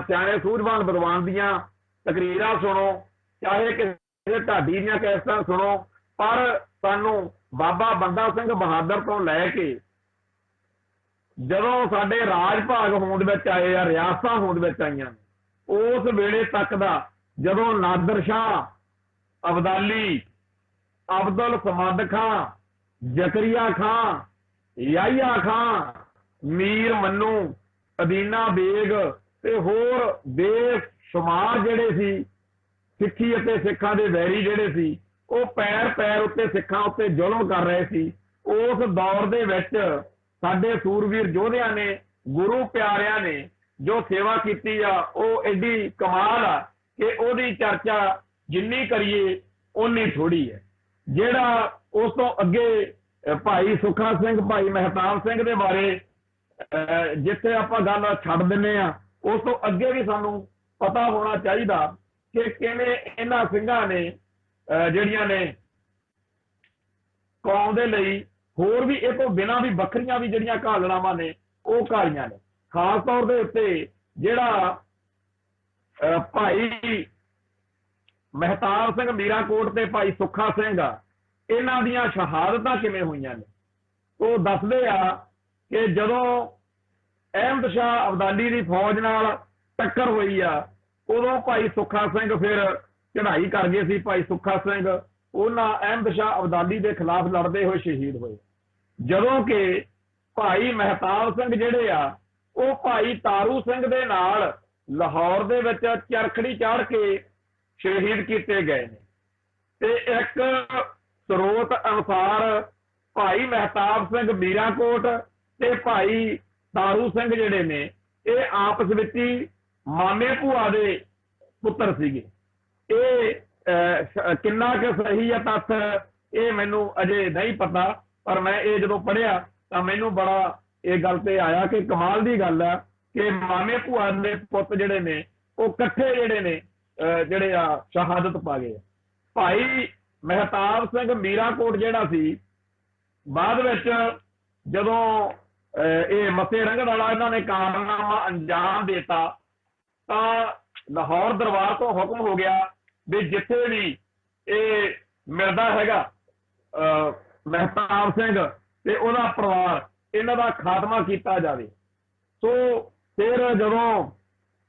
ਸਿਆਣੇ ਸੂਝਵਾਨ ਵਿਦਵਾਨ ਦੀਆਂ ਤਕਰੀਰਾਂ ਸੁਣੋ, ਚਾਹੇ ਕਿਸੇ ਢਾਡੀ ਦੀਆਂ ਕੈਸਟਾਂ ਸੁਣੋ, ਪਰ ਸਾਨੂੰ ਬਾਬਾ ਬੰਦਾ ਸਿੰਘ ਬਹਾਦਰ ਤੋਂ ਲੈ ਕੇ ਜਦੋਂ ਸਾਡੇ ਰਾਜ ਭਾਗ ਹੋਂਦ ਵਿੱਚ ਆਏ ਆ, ਰਿਆਸਤਾਂ ਹੋਂਦ ਵਿੱਚ ਆਈਆਂ, ਉਸ ਵੇਲੇ ਤੱਕ ਦਾ, ਜਦੋਂ ਨਾਦਰ ਸ਼ਾਹ, ਅਬਦਾਲੀ, ਅਬਦੁਲ ਸਮਦ ਖਾਂ, ਜ਼ਕਰੀਆ ਖਾਂ, ਯਾਹਿਆ ਖਾਂ, ਮੀਰ ਮੰਨੂ, ਅਦੀਨਾ ਬੇਗ ਤੇ ਹੋਰ ਬੇਸ਼ੁਮਾਰ ਜਿਹੜੇ ਸੀ ਸਿੱਖੀ ਅਤੇ ਸਿੱਖਾਂ ਦੇ ਵੈਰੀ ਜਿਹੜੇ ਸੀ, ਉਹ ਪੈਰ ਪੈਰ ਉੱਤੇ ਸਿੱਖਾਂ ਉੱਤੇ ਜ਼ੁਲਮ ਕਰ ਰਹੇ ਸੀ। ਉਸ ਦੌਰ ਦੇ ਵਿੱਚ ਸਾਡੇ ਸੂਰਵੀਰ ਯੋਧਿਆਂ ਨੇ, ਗੁਰੂ ਪਿਆਰਿਆਂ ਨੇ ਜੋ ਸੇਵਾ ਕੀਤੀ ਆ, ਉਹ ਐਡੀ ਕਮਾਲ ਆ ਕਿ ਉਹਦੀ ਚਰਚਾ ਜਿੰਨੀ ਕਰੀਏ ਓਨੀ ਥੋੜੀ ਹੈ। ਜਿਹੜਾ ਉਸ ਤੋਂ ਅੱਗੇ ਭਾਈ ਸੁੱਖਾ ਸਿੰਘ, ਭਾਈ ਮਹਿਤਾਬ ਸਿੰਘ ਦੇ ਬਾਰੇ ਜਿੱਥੇ ਆਪਾਂ ਗੱਲ ਛੱਡ ਦਿੰਦੇ ਆ, ਉਸ ਤੋਂ ਅੱਗੇ ਵੀ ਸਾਨੂੰ ਪਤਾ ਹੋਣਾ ਚਾਹੀਦਾ ਕਿ ਕਿਵੇਂ ਇਹਨਾਂ ਸਿੰਘਾਂ ਨੇ ਜਿਹੜੀਆਂ ਨੇ ਕੌਮ ਦੇ ਲਈ ਹੋਰ ਵੀ ਇਹ ਤੋਂ ਬਿਨਾਂ ਵੀ ਵੱਖਰੀਆਂ ਵੀ ਜਿਹੜੀਆਂ ਘਾਲਣਾਵਾਂ ਨੇ ਉਹ ਘਾਲੀਆਂ ਨੇ। ਖਾਸ ਤੌਰ ਦੇ ਉੱਤੇ ਜਿਹੜਾ ਭਾਈ ਮਹਿਤਾਬ ਸਿੰਘ ਮੀਰਾਂਕੋਟ ਤੇ ਭਾਈ ਸੁੱਖਾ ਸਿੰਘ ਆ, ਇਹਨਾਂ ਦੀਆਂ ਸ਼ਹਾਦਤਾਂ ਕਿਵੇਂ ਹੋਈਆਂ ਨੇ, ਉਹ ਦੱਸਦੇ ਆ ਕਿ ਜਦੋਂ ਅਹਿਮਦ ਸ਼ਾਹ ਅਬਦਾਲੀ ਦੀ ਫੌਜ ਨਾਲ ਟੱਕਰ ਹੋਈ ਆ, ਉਦੋਂ ਭਾਈ ਸੁੱਖਾ ਸਿੰਘ ਫਿਰ ਚੜ੍ਹਾਈ ਕਰ ਗਏ ਸੀ। ਭਾਈ ਸੁੱਖਾ ਸਿੰਘ ਉਹਨਾਂ ਅਹਿਮਦ ਸ਼ਾਹ ਅਬਦਾਲੀ ਦੇ ਖਿਲਾਫ ਲੜਦੇ ਹੋਏ ਸ਼ਹੀਦ ਹੋਏ, ਜਦੋਂ ਕਿ ਭਾਈ ਮਹਿਤਾਬ ਸਿੰਘ ਜਿਹੜੇ ਆ ਉਹ ਭਾਈ ਤਾਰੂ ਸਿੰਘ ਦੇ ਨਾਲ ਲਾਹੌਰ ਦੇ ਵਿੱਚ ਚਰਖੜੀ ਚਾੜ ਕੇ ਸ਼ਹੀਦ ਕੀਤੇ ਗਏ ਨੇ। ਤੇ ਇੱਕ ਸਰੋਤ ਅਨੁਸਾਰ ਭਾਈ ਮਹਿਤਾਬ ਸਿੰਘ ਮੀਰਾਂਕੋਟ ਤੇ ਭਾਈ ਤਾਰੂ ਸਿੰਘ ਜਿਹੜੇ ਨੇ ਇਹ ਆਪਸ ਵਿੱਚ ਹੀ ਮਾਮੇ ਭੂਆ ਦੇ ਪੁੱਤਰ ਸੀਗੇ। ਇਹ ਕਿੰਨਾ ਕੁ ਸਹੀ ਆ ਤੱਥ ਇਹ ਮੈਨੂੰ ਅਜੇ ਨਹੀਂ ਪਤਾ, ਪਰ ਮੈਂ ਇਹ ਜਦੋਂ ਪੜ੍ਹਿਆ ਤਾਂ ਮੈਨੂੰ ਬੜਾ ਇਹ ਗੱਲ ਤੇ ਆਇਆ ਕਿ ਕਮਾਲ ਦੀ ਗੱਲ ਆ ਕਿ ਮਾਮੇ ਭੂਆ ਦੇ ਪੁੱਤ ਜਿਹੜੇ ਨੇ ਉਹ ਇਕੱਠੇ ਜਿਹੜੇ ਨੇ ਜਿਹੜੇ ਆ ਸ਼ਹਾਦਤ ਪਾ ਗਏ। ਭਾਈ ਮਹਿਤਾਬ ਸਿੰਘ ਮੀਰਾਂਕੋਟ ਜਿਹੜਾ ਸੀ, ਬਾਅਦ ਵਿੱਚ ਜਦੋਂ ਇਹ ਮੱਸੇ ਰੰਗੜ ਵਾਲਾ ਇਹਨਾਂ ਨੇ ਕਾਰਨਾਮਾ ਅੰਜਾਮ ਦੇਤਾ ਤਾਂ ਲਾਹੌਰ ਦਰਬਾਰ ਤੋਂ ਹੁਕਮ ਹੋ ਗਿਆ ਵੀ ਜਿੱਥੇ ਵੀ ਇਹ ਮਿਲਦਾ ਹੈਗਾ ਮਹਿਤਾਬ ਸਿੰਘ ਤੇ ਉਹਦਾ ਪਰਿਵਾਰ, ਇਹਨਾਂ ਦਾ ਖਾਤਮਾ ਕੀਤਾ ਜਾਵੇ। ਸੋ ਫਿਰ ਜਦੋਂ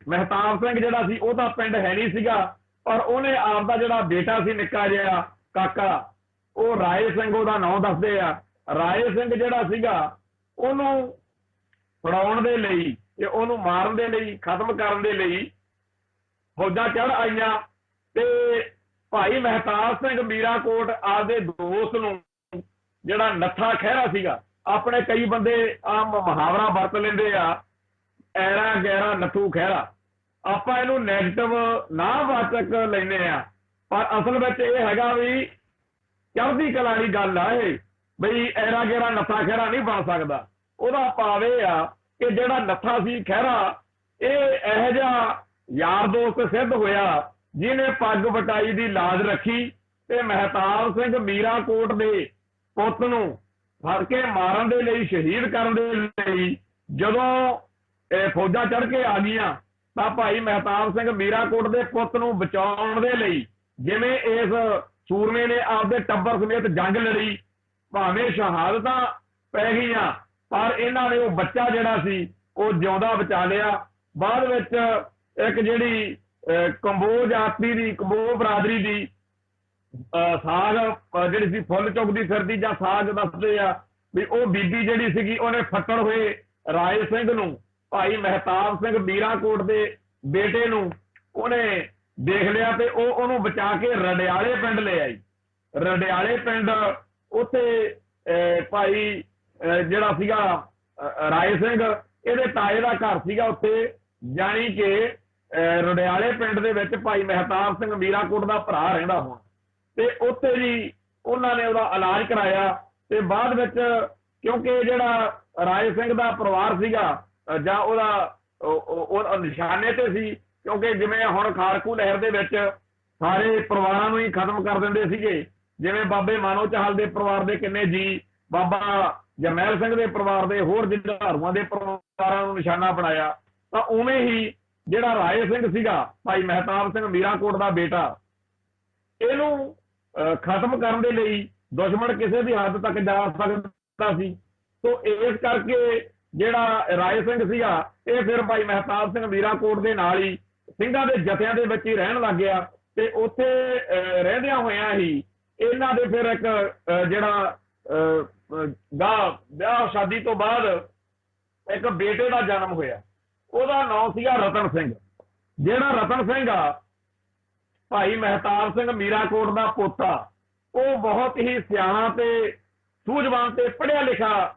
ਮਹਿਤਾਬ ਸਿੰਘ ਜਿਹੜਾ ਸੀ ਉਹਦਾ ਪਿੰਡ ਹੈ ਨਹੀਂ ਸੀਗਾ, ਪਰ ਉਹਨੇ ਆਪ ਦਾ ਜਿਹੜਾ ਬੇਟਾ ਸੀ ਨਿੱਕਾ ਜਿਹਾ ਕਾਕਾ, ਉਹ ਰਾਏ ਸਿੰਘ ਉਹਦਾ ਨਾਂ ਦੱਸਦੇ ਆ, ਰਾਏ ਸਿੰਘ ਜਿਹੜਾ ਸੀਗਾ ਉਹਨੂੰ ਫੜਾਉਣ ਦੇ ਲਈ ਤੇ ਉਹਨੂੰ ਮਾਰਨ ਦੇ ਲਈ, ਖਤਮ ਕਰਨ ਦੇ ਲਈ ਫੌਜਾਂ ਚੜ ਆਈਆਂ। ਤੇ ਭਾਈ ਮਹਿਤਾਬ ਸਿੰਘ ਮੀਰਾਂਕੋਟ ਆਪਦੇ ਦੋਸਤ ਨੂੰ ਜਿਹੜਾ ਨੱਥਾ ਖਹਿਰਾ ਸੀਗਾ, ਆਪਣੇ ਕਈ ਬੰਦੇ ਆਮ ਮੁਹਾਵਰਾ ਵਰਤ ਲੈਂਦੇ ਆ, ਐਰਾ ਗੈਰਾ ਨੱਥੂ ਖਹਿਰਾ, ਆਪਾਂ ਇਹਨੂੰ ਨੈਗੇਟਿਵ ਨਾਵਾਚਕ ਲੈਂਦੇ ਆ, ਪਰ ਅਸਲ ਵਿੱਚ ਇਹ ਹੈਗਾ ਵੀ ਚੜ੍ਹਦੀ ਕਲਾ ਦੀ ਗੱਲ ਆ ਇਹ, ਬਈ ਐਰਾ ਗੈਰਾ ਨੱਥਾ ਖਹਿਰਾ ਨਹੀਂ ਬਣ ਸਕਦਾ। ਉਹਦਾ ਭਾਵ ਇਹ ਆ ਕਿ ਜਿਹੜਾ ਨੱਥਾ ਸੀ ਖਹਿਰਾ, ਇਹ ਇਹੋ ਜਿਹਾ ਯਾਰ ਦੋਸਤ ਸਿੱਧ ਹੋਇਆ ਜਿਹਨੇ ਪੱਗ ਵਟਾਈ ਦੀ ਲਾਜ ਰੱਖੀ ਤੇ ਮਹਿਤਾਬ ਸਿੰਘ ਮੀਰਾਂਕੋਟ ਦੇ ਪੁੱਤ ਨੂੰ ਫੜ ਕੇ ਮਾਰਨ ਦੇ ਲਈ, ਸ਼ਹੀਦ ਕਰਨ ਦੇ ਲਈ ਜਦੋਂ ਇਹ ਫੌਜਾਂ ਚੜ੍ਹ ਕੇ ਆ ਗਈਆਂ ਤਾਂ ਭਾਈ ਮਹਿਤਾਬ ਸਿੰਘ ਮੀਰਾਂਕੋਟ ਦੇ ਪੁੱਤ ਨੂੰ ਬਚਾਉਣ ਦੇ ਲਈ ਜਿਵੇਂ ਇਸ ਸੂਰਮੇ ਨੇ ਆਪਦੇ ਟੱਬਰ ਸਮੇਤ ਜੰਗ ਲੜੀ, ਭਾਵੇਂ ਸ਼ਹਾਦਤਾਂ ਪੈ ਗਈਆਂ, ਪਰ ਇਹਨਾਂ ਨੇ ਉਹ ਬੱਚਾ ਜਿਹੜਾ ਸੀ ਉਹ ਜਿਉਂਦਾ ਬਚਾ ਲਿਆ। ਬਾਅਦ ਵਿੱਚ ਇੱਕ ਜਿਹੜੀ ਕੰਬੋ ਜਾਤੀ ਦੀ, ਕੰਬੋ ਬਰਾਦਰੀ ਦੀ ਸਾਗ ਜਿਹੜੀ ਸੀ ਫੁੱਲ ਚੁੱਕਦੀ ਫਿਰਦੀ ਜਾਂ ਸਾਗ ਦੱਸਦੇ ਆ ਵੀ, ਉਹ ਬੀਬੀ ਜਿਹੜੀ ਸੀਗੀ ਉਹਨੇ ਫੱਟੜ ਹੋਏ ਰਾਏ ਸਿੰਘ ਨੂੰ, ਭਾਈ ਮਹਿਤਾਬ ਸਿੰਘ ਮੀਰਾਂਕੋਟ ਦੇ ਬੇਟੇ ਨੂੰ ਉਹਨੇ ਦੇਖ ਲਿਆ ਤੇ ਉਹ ਉਹਨੂੰ ਬਚਾ ਕੇ ਰਡਿਆਲੇ ਪਿੰਡ ਲੈ ਆਈ। ਰਡਿਆਲੇ ਪਿੰਡ ਉੱਥੇ ਭਾਈ ਜਿਹੜਾ ਸੀਗਾ ਰਾਏ ਸਿੰਘ, ਇਹਦੇ ਤਾਏ ਦਾ ਘਰ ਸੀਗਾ ਉੱਥੇ, ਜਾਣੀ ਕਿ ਰਡਿਆਲੇ ਪਿੰਡ ਦੇ ਵਿੱਚ ਭਾਈ ਮਹਿਤਾਬ ਸਿੰਘ ਮੀਰਾਂਕੋਟ ਦਾ ਭਰਾ ਰਹਿੰਦਾ ਹੁਣ। ਤੇ ਉੱਥੇ ਜੀ ਉਹਨਾਂ ਨੇ ਉਹਦਾ ਇਲਾਜ ਕਰਾਇਆ ਤੇ ਬਾਅਦ ਵਿੱਚ ਕਿਉਂਕਿ ਜਿਹੜਾ ਰਾਏ ਸਿੰਘ ਦਾ ਪਰਿਵਾਰ ਸੀਗਾ ਜਾਂ ਉਹਦਾ ਨਿਸ਼ਾਨੇ ਤੇ ਸੀ, ਕਿਉਂਕਿ ਜਿਵੇਂ ਹੁਣ ਖਾੜਕੂ ਲਹਿਰ ਦੇ ਵਿੱਚ ਸਾਰੇ ਪਰਿਵਾਰਾਂ ਨੂੰ ਹੀ ਖਤਮ ਕਰ ਦਿੰਦੇ ਸੀਗੇ, ਜਿਵੇਂ ਬਾਬੇ ਮਾਨੋ ਚਾਹਲ ਦੇ ਪਰਿਵਾਰ ਦੇ ਕਿੰਨੇ ਜੀ, ਬਾਬਾ ਜਰਨੈਲ ਸਿੰਘ ਦੇ ਪਰਿਵਾਰ ਦੇ, ਹੋਰ ਜੁਝਾਰੂਆਂ ਦੇ ਪਰਿਵਾਰਾਂ ਨੂੰ ਨਿਸ਼ਾਨਾ ਬਣਾਇਆ, ਤਾਂ ਉਵੇਂ ਹੀ ਜਿਹੜਾ ਰਾਏ ਸਿੰਘ ਸੀਗਾ ਭਾਈ ਮਹਿਤਾਬ ਸਿੰਘ ਮੀਰਾਂਕੋਟ ਦਾ ਬੇਟਾ, ਇਹਨੂੰ ਖਤਮ ਕਰਨ ਦੇ ਲਈ ਦੁਸ਼ਮਣ ਕਿਸੇ ਵੀ ਹੱਦ ਤੱਕ ਜਾ ਸਕਦਾ ਸੀ। ਸੋ ਇਸ ਕਰਕੇ ਜਿਹੜਾ ਰਾਏ ਸਿੰਘ ਸੀਗਾ ਇਹ ਫਿਰ ਭਾਈ ਮਹਿਤਾਬ ਸਿੰਘ ਮੀਰਾਂਕੋਟ ਦੇ ਨਾਲ ਹੀ ਸਿੰਘਾਂ ਦੇ ਜਥਿਆਂ ਦੇ ਵਿੱਚ ਹੀ ਰਹਿਣ ਲੱਗ ਗਿਆ ਤੇ ਉੱਥੇ ਰਹਿੰਦਿਆਂ ਹੋਇਆਂ ਹੀ ਇਹਨਾਂ ਦੇ ਫਿਰ ਇੱਕ ਜਿਹੜਾ ਵਿਆਹ ਸ਼ਾਦੀ ਤੋਂ ਬਾਅਦ ਇੱਕ ਬੇਟੇ ਦਾ ਜਨਮ ਹੋਇਆ, ਉਹਦਾ ਨਾਮ ਸੀਗਾ ਰਤਨ ਸਿੰਘ। ਜਿਹੜਾ ਰਤਨ ਸਿੰਘ ਆ ਭਾਈ ਮਹਿਤਾਬ ਸਿੰਘ ਮੀਰਾਂਕੋਟ ਦਾ ਪੋਤਾ, ਉਹ ਬਹੁਤ ਹੀ ਸਿਆਣਾ ਤੇ ਸੂਝਵਾਨ ਤੇ ਪੜ੍ਹਿਆ ਲਿਖਾ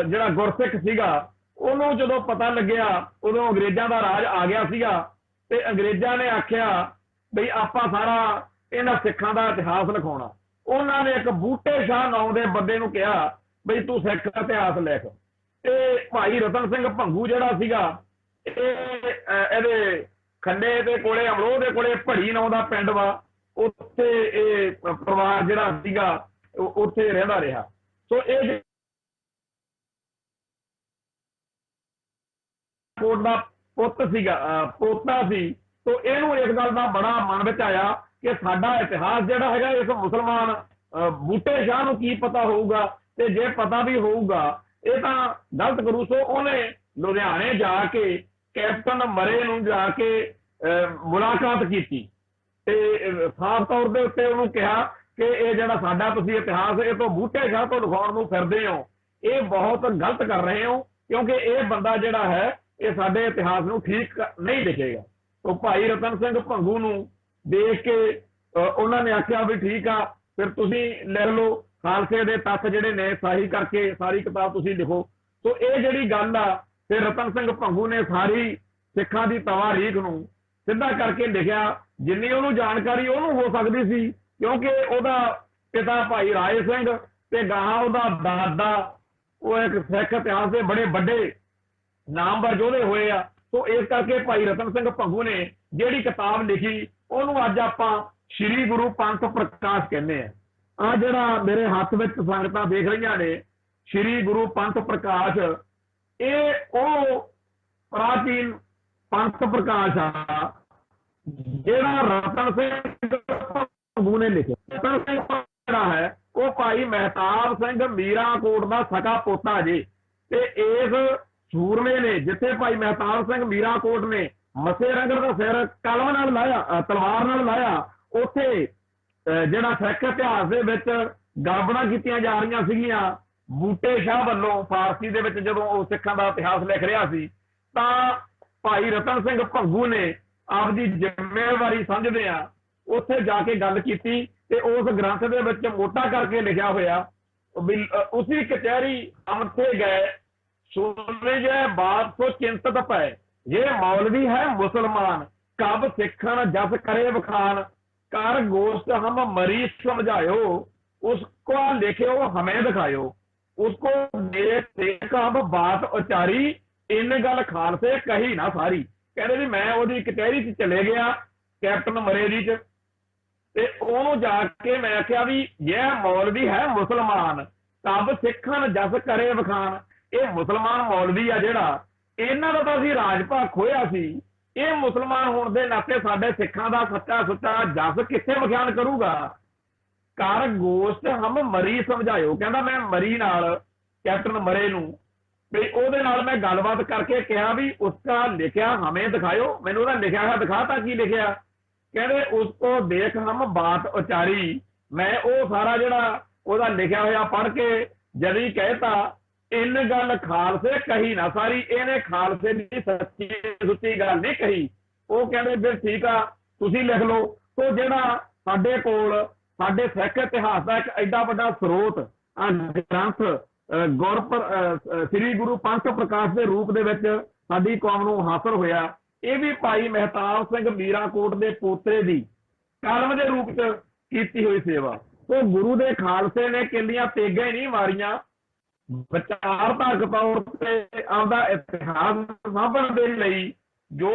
ਜਿਹੜਾ ਗੁਰਸਿੱਖ ਸੀਗਾ। ਉਹਨੂੰ ਜਦੋਂ ਪਤਾ ਲੱਗਿਆ ਉਦੋਂ ਅੰਗਰੇਜ਼ਾਂ ਦਾ ਰਾਜ ਆ ਗਿਆ ਸੀਗਾ ਤੇ ਅੰਗਰੇਜ਼ਾਂ ਨੇ ਆਖਿਆ ਬਈ ਆਪਾਂ ਸਾਰਾ ਇਹਨਾਂ ਸਿੱਖਾਂ ਦਾ ਇਤਿਹਾਸ ਲਿਖਾਉਣਾ। ਉਹਨਾਂ ਨੇ ਇੱਕ ਬੂਟੇ ਸ਼ਾਹ ਨਾਮ ਦੇ ਬੰਦੇ ਨੂੰ ਕਿਹਾ ਬਈ ਤੂੰ ਸਿੱਖ ਇਤਿਹਾਸ ਲਿਖ। ਤੇ ਭਾਈ ਰਤਨ ਸਿੰਘ ਭੰਗੂ ਜਿਹੜਾ ਸੀਗਾ ਇਹਦੇ ਖੰਡੇ ਦੇ ਕੋਲੇ, ਅਮਲੋਹ ਦੇ ਕੋਲੇ ਭੜੀ ਨਾਂ ਦਾ ਪਿੰਡ ਵਾ, ਉੱਥੇ ਇਹ ਪਰਿਵਾਰ ਜਿਹੜਾ ਸੀਗਾ ਉੱਥੇ ਰਹਿੰਦਾ ਰਿਹਾ। ਸੋ ਇਹ ਕੋਟ ਦਾ ਪੁੱਤ ਸੀਗਾ, ਪੋਤਾ ਸੀ। ਸੋ ਇਹਨੂੰ ਇਸ ਗੱਲ ਦਾ ਬੜਾ ਮਨ ਵਿੱਚ ਆਇਆ ਕਿ ਸਾਡਾ ਇਤਿਹਾਸ ਜਿਹੜਾ ਹੈਗਾ ਇਸ ਮੁਸਲਮਾਨ ਬੂਟੇ ਸ਼ਾਹ ਨੂੰ ਕੀ ਪਤਾ ਹੋਊਗਾ, ਤੇ ਜੇ ਪਤਾ ਵੀ ਹੋਊਗਾ ਇਹ ਤਾਂ ਗਲਤ ਕਰੂ। ਸੋ ਉਹਨੇ ਲੁਧਿਆਣੇ ਜਾ ਕੇ ਕੈਪਟਨ ਮਰੇ ਨੂੰ ਜਾ ਕੇ ਮੁਲਾਕਾਤ ਕੀਤੀ ਤੇ ਸਾਫ਼ ਤੌਰ ਦੇ ਉੱਤੇ ਉਹਨੂੰ ਕਿਹਾ ਕਿ ਇਹ ਜਿਹੜਾ ਸਾਡਾ ਤੁਸੀਂ ਇਤਿਹਾਸ ਇਹ ਤੋਂ ਬੂਟੇ ਸ਼ਾਹ ਤੋਂ ਲਿਖਾਉਣ ਨੂੰ ਫਿਰਦੇ ਹੋ, ਇਹ ਬਹੁਤ ਗਲਤ ਕਰ ਰਹੇ ਹੋ, ਕਿਉਂਕਿ ਇਹ ਬੰਦਾ ਜਿਹੜਾ ਹੈ ਇਹ ਸਾਡੇ ਇਤਿਹਾਸ ਨੂੰ ਠੀਕ ਨਹੀਂ ਲਿਖੇਗਾ। ਉਹ ਭਾਈ ਰਤਨ ਸਿੰਘ ਭੰਗੂ ਨੂੰ ਦੇਖ ਕੇ ਉਹਨਾਂ ਨੇ ਆਖਿਆ ਵੀ ਠੀਕ ਆ, ਫਿਰ ਤੁਸੀਂ ਲਿਖ ਲਓ ਖਾਲਸੇ ਦੇ ਤੱਥ ਜਿਹੜੇ ਨੇ ਸਹੀ ਕਰਕੇ ਸਾਰੀ ਕਿਤਾਬ ਤੁਸੀਂ ਲਿਖੋ। ਸੋ ਇਹ ਜਿਹੜੀ ਗੱਲ ਆ ਫਿਰ ਰਤਨ ਸਿੰਘ ਭੰਗੂ ਨੇ ਸਾਰੀ ਸਿੱਖਾਂ ਦੀ ਤਵਾਰੀਖ ਨੂੰ ਸਿੱਧਾ ਕਰਕੇ ਲਿਖਿਆ, ਜਿੰਨੀ ਉਹਨੂੰ ਜਾਣਕਾਰੀ ਉਹਨੂੰ ਹੋ ਸਕਦੀ ਸੀ, ਕਿਉਂਕਿ ਉਹਦਾ ਪਿਤਾ ਭਾਈ ਰਾਏ ਸਿੰਘ ਤੇ ਗਾਹਾਂ ਉਹਦਾ ਦਾਦਾ ਉਹ ਇੱਕ ਸਿੱਖ ਇਤਿਹਾਸ ਦੇ ਬੜੇ ਵੱਡੇ ਨਾਮਵਰ ਯੋਧੇ ਹੋਏ ਆ। ਸੋ ਇਸ ਕਰਕੇ ਭਾਈ ਰਤਨ ਸਿੰਘ ਭੰਗੂ ਨੇ ਜਿਹੜੀ ਕਿਤਾਬ ਲਿਖੀ ਉਹਨੂੰ ਅੱਜ ਆਪਾਂ ਸ੍ਰੀ ਗੁਰੂ ਪੰਥ ਪ੍ਰਕਾਸ਼ ਕਹਿੰਦੇ ਆ। ਆ ਜਿਹੜਾ ਮੇਰੇ ਹੱਥ ਵਿੱਚ ਸੰਗਤਾਂ ਦੇਖ ਰਹੀਆਂ ਨੇ ਸ੍ਰੀ ਗੁਰੂ ਪੰਥ ਪ੍ਰਕਾਸ਼, ਇਹ ਉਹ ਪ੍ਰਾਚੀਨ ਪੰਥ ਪ੍ਰਕਾਸ਼ ਆ ਜਿਹੜਾ ਰਤਨ ਸਿੰਘ ਭੰਗੂ ਨੇ ਲਿਖਿਆ। ਰਤਨ ਸਿੰਘ ਜਿਹੜਾ ਹੈ ਉਹ ਭਾਈ ਮਹਿਤਾਬ ਸਿੰਘ ਮੀਰਾਂਕੋਟ ਦਾ ਸਕਾ ਪੋਤਾ ਜੀ। ਤੇ ਇਸ ਸੂਰਮੇ ਨੇ ਜਿੱਥੇ ਭਾਈ ਮਹਿਤਾਬ ਸਿੰਘ ਮੀਰਾਂਕੋਟ ਨੇ ਮੱਸੇ ਰੰਗੜ ਦਾ ਸਿਰ ਕਲਮ ਨਾਲ ਲਾਇਆ, ਤਲਵਾਰ ਨਾਲ ਲਾਇਆ, ਉੱਥੇ ਜਿਹੜਾ ਸਿੱਖ ਇਤਿਹਾਸ ਦੇ ਵਿੱਚ ਗੜਬੜਾਂ ਕੀਤੀਆਂ ਜਾ ਰਹੀਆਂ ਸੀਗੀਆਂ ਬੂਟੇ ਸ਼ਾਹ ਵੱਲੋਂ ਫਾਰਸੀ ਦੇ ਵਿੱਚ ਜਦੋਂ ਉਹ ਸਿੱਖਾਂ ਦਾ ਇਤਿਹਾਸ ਲਿਖ ਰਿਹਾ ਸੀ, ਤਾਂ ਭਾਈ ਰਤਨ ਸਿੰਘ ਭੰਗੂ ਨੇ ਆਪਦੀ ਜ਼ਿੰਮੇਵਾਰੀ ਸਮਝਦੇ ਆ ਉੱਥੇ ਜਾ ਕੇ ਗੱਲ ਕੀਤੀ ਤੇ ਉਸ ਗ੍ਰੰਥ ਦੇ ਵਿੱਚ ਮੋਟਾ ਕਰਕੇ ਲਿਖਿਆ ਹੋਇਆ ਉसी कचहरी हम थे गए सुनने जाए बात को चिंतित पै ये मौलवी है मुसलमान कब सिखन जस करे बखान कर गोश्त हम मरीज समझायो उसको लिखे हमें दिखायो उसको देख देख अब बात उचारी इन गल खालसे कही ना सारी कहते जी मैं वो कचहरी च चले गया कैप्टन मरेरी च ਤੇ ਉਹਨੂੰ ਜਾ ਕੇ ਮੈਂ ਆਖਿਆ ਵੀ ਇਹ ਮੌਲਵੀ ਹੈ ਮੁਸਲਮਾਨ ਕਬ ਸਿੱਖਣ ਜਸ ਕਰੇ ਵਖਾਨ ਇਹ ਮੁਸਲਮਾਨ ਮੌਲਵੀ ਆ ਜਿਹੜਾ ਇਹਨਾਂ ਦਾ ਤਾਂ ਅਸੀਂ ਰਾਜ ਭਾਗ ਖੋਇਆ ਸੀ ਇਹ ਮੁਸਲਮਾਨ ਹੋਣ ਦੇ ਨਾਤੇ ਸਾਡੇ ਸਿੱਖਾਂ ਦਾ ਸੱਚਾ ਸੁੱਚਾ ਜਸ ਕਿੱਥੇ ਵਿਖਿਆਨ ਕਰੂਗਾ। ਕਰ ਗੋਸ਼ਟ ਹਮ ਮਰੀ ਸਮਝਾਇਓ, ਕਹਿੰਦਾ ਮੈਂ ਮਰੀ ਨਾਲ, ਕੈਪਟਨ ਮਰੇ ਨੂੰ ਵੀ ਉਹਦੇ ਨਾਲ ਮੈਂ ਗੱਲਬਾਤ ਕਰਕੇ ਕਿਹਾ ਵੀ ਉਸਕਾ ਲਿਖਿਆ ਹਮੇ ਦਿਖਾਇਓ, ਮੈਨੂੰ ਉਹਦਾ ਲਿਖਿਆ ਹੋਇਆ ਦਿਖਾ ਤਾਂ ਕੀ ਲਿਖਿਆ। ਕਹਿੰਦੇ ਉਸ ਤੋਂ ਦੇਖ ਹਮ ਬਾਤ ਉਚਾਰੀ, ਮੈਂ ਉਹ ਸਾਰਾ ਜਿਹੜਾ ਉਹਦਾ ਲਿਖਿਆ ਹੋਇਆ ਪੜ੍ਹ ਕੇ ਜਦੀ ਕਹਿਤਾ ਇਨ ਗੱਲ ਖਾਲਸੇ ਕਹੀ ਨਾ ਸਾਰੀ, ਇਹਨੇ ਖਾਲਸੇ ਦੀ ਸੱਚੀ ਸੁੱਚੀ ਗੱਲ ਨਹੀਂ ਕਹੀ। ਉਹ ਕਹਿੰਦੇ ਫਿਰ ਠੀਕ ਆ ਤੁਸੀਂ ਲਿਖ ਲਓ। ਤੋਂ ਜਿਹੜਾ ਸਾਡੇ ਕੋਲ ਸਾਡੇ ਸਿੱਖ ਇਤਿਹਾਸ ਦਾ ਇੱਕ ਐਡਾ ਵੱਡਾ ਸਰੋਤ ਗ੍ਰੰਥ ਸ੍ਰੀ ਗੁਰੂ ਪੰਥ ਪ੍ਰਕਾਸ਼ ਦੇ ਰੂਪ ਦੇ ਵਿੱਚ ਸਾਡੀ ਕੌਮ ਨੂੰ ਹਾਸਲ ਹੋਇਆ, ਇਹ ਵੀ ਭਾਈ ਮਹਿਤਾਬ ਸਿੰਘ ਮੀਰਾਂਕੋਟ ਦੇ ਪੋਤਰੇ ਦੀ ਕਲਮ ਦੇ ਰੂਪ 'ਚ ਕੀਤੀ ਹੋਈ ਸੇਵਾ। ਤੋਂ ਗੁਰੂ ਦੇ ਖਾਲਸੇ ਨੇ ਕਿੰਨੀਆਂ ਤੇਗਾਂ ਹੀ ਨਹੀਂ ਮਾਰੀਆਂ, ਵਿਚਾਰਧਾਰਕ ਤੌਰ ਤੇ ਆਪਦਾ ਇਤਿਹਾਸ ਸਾਂਭਣ ਦੇ ਲਈ ਜੋ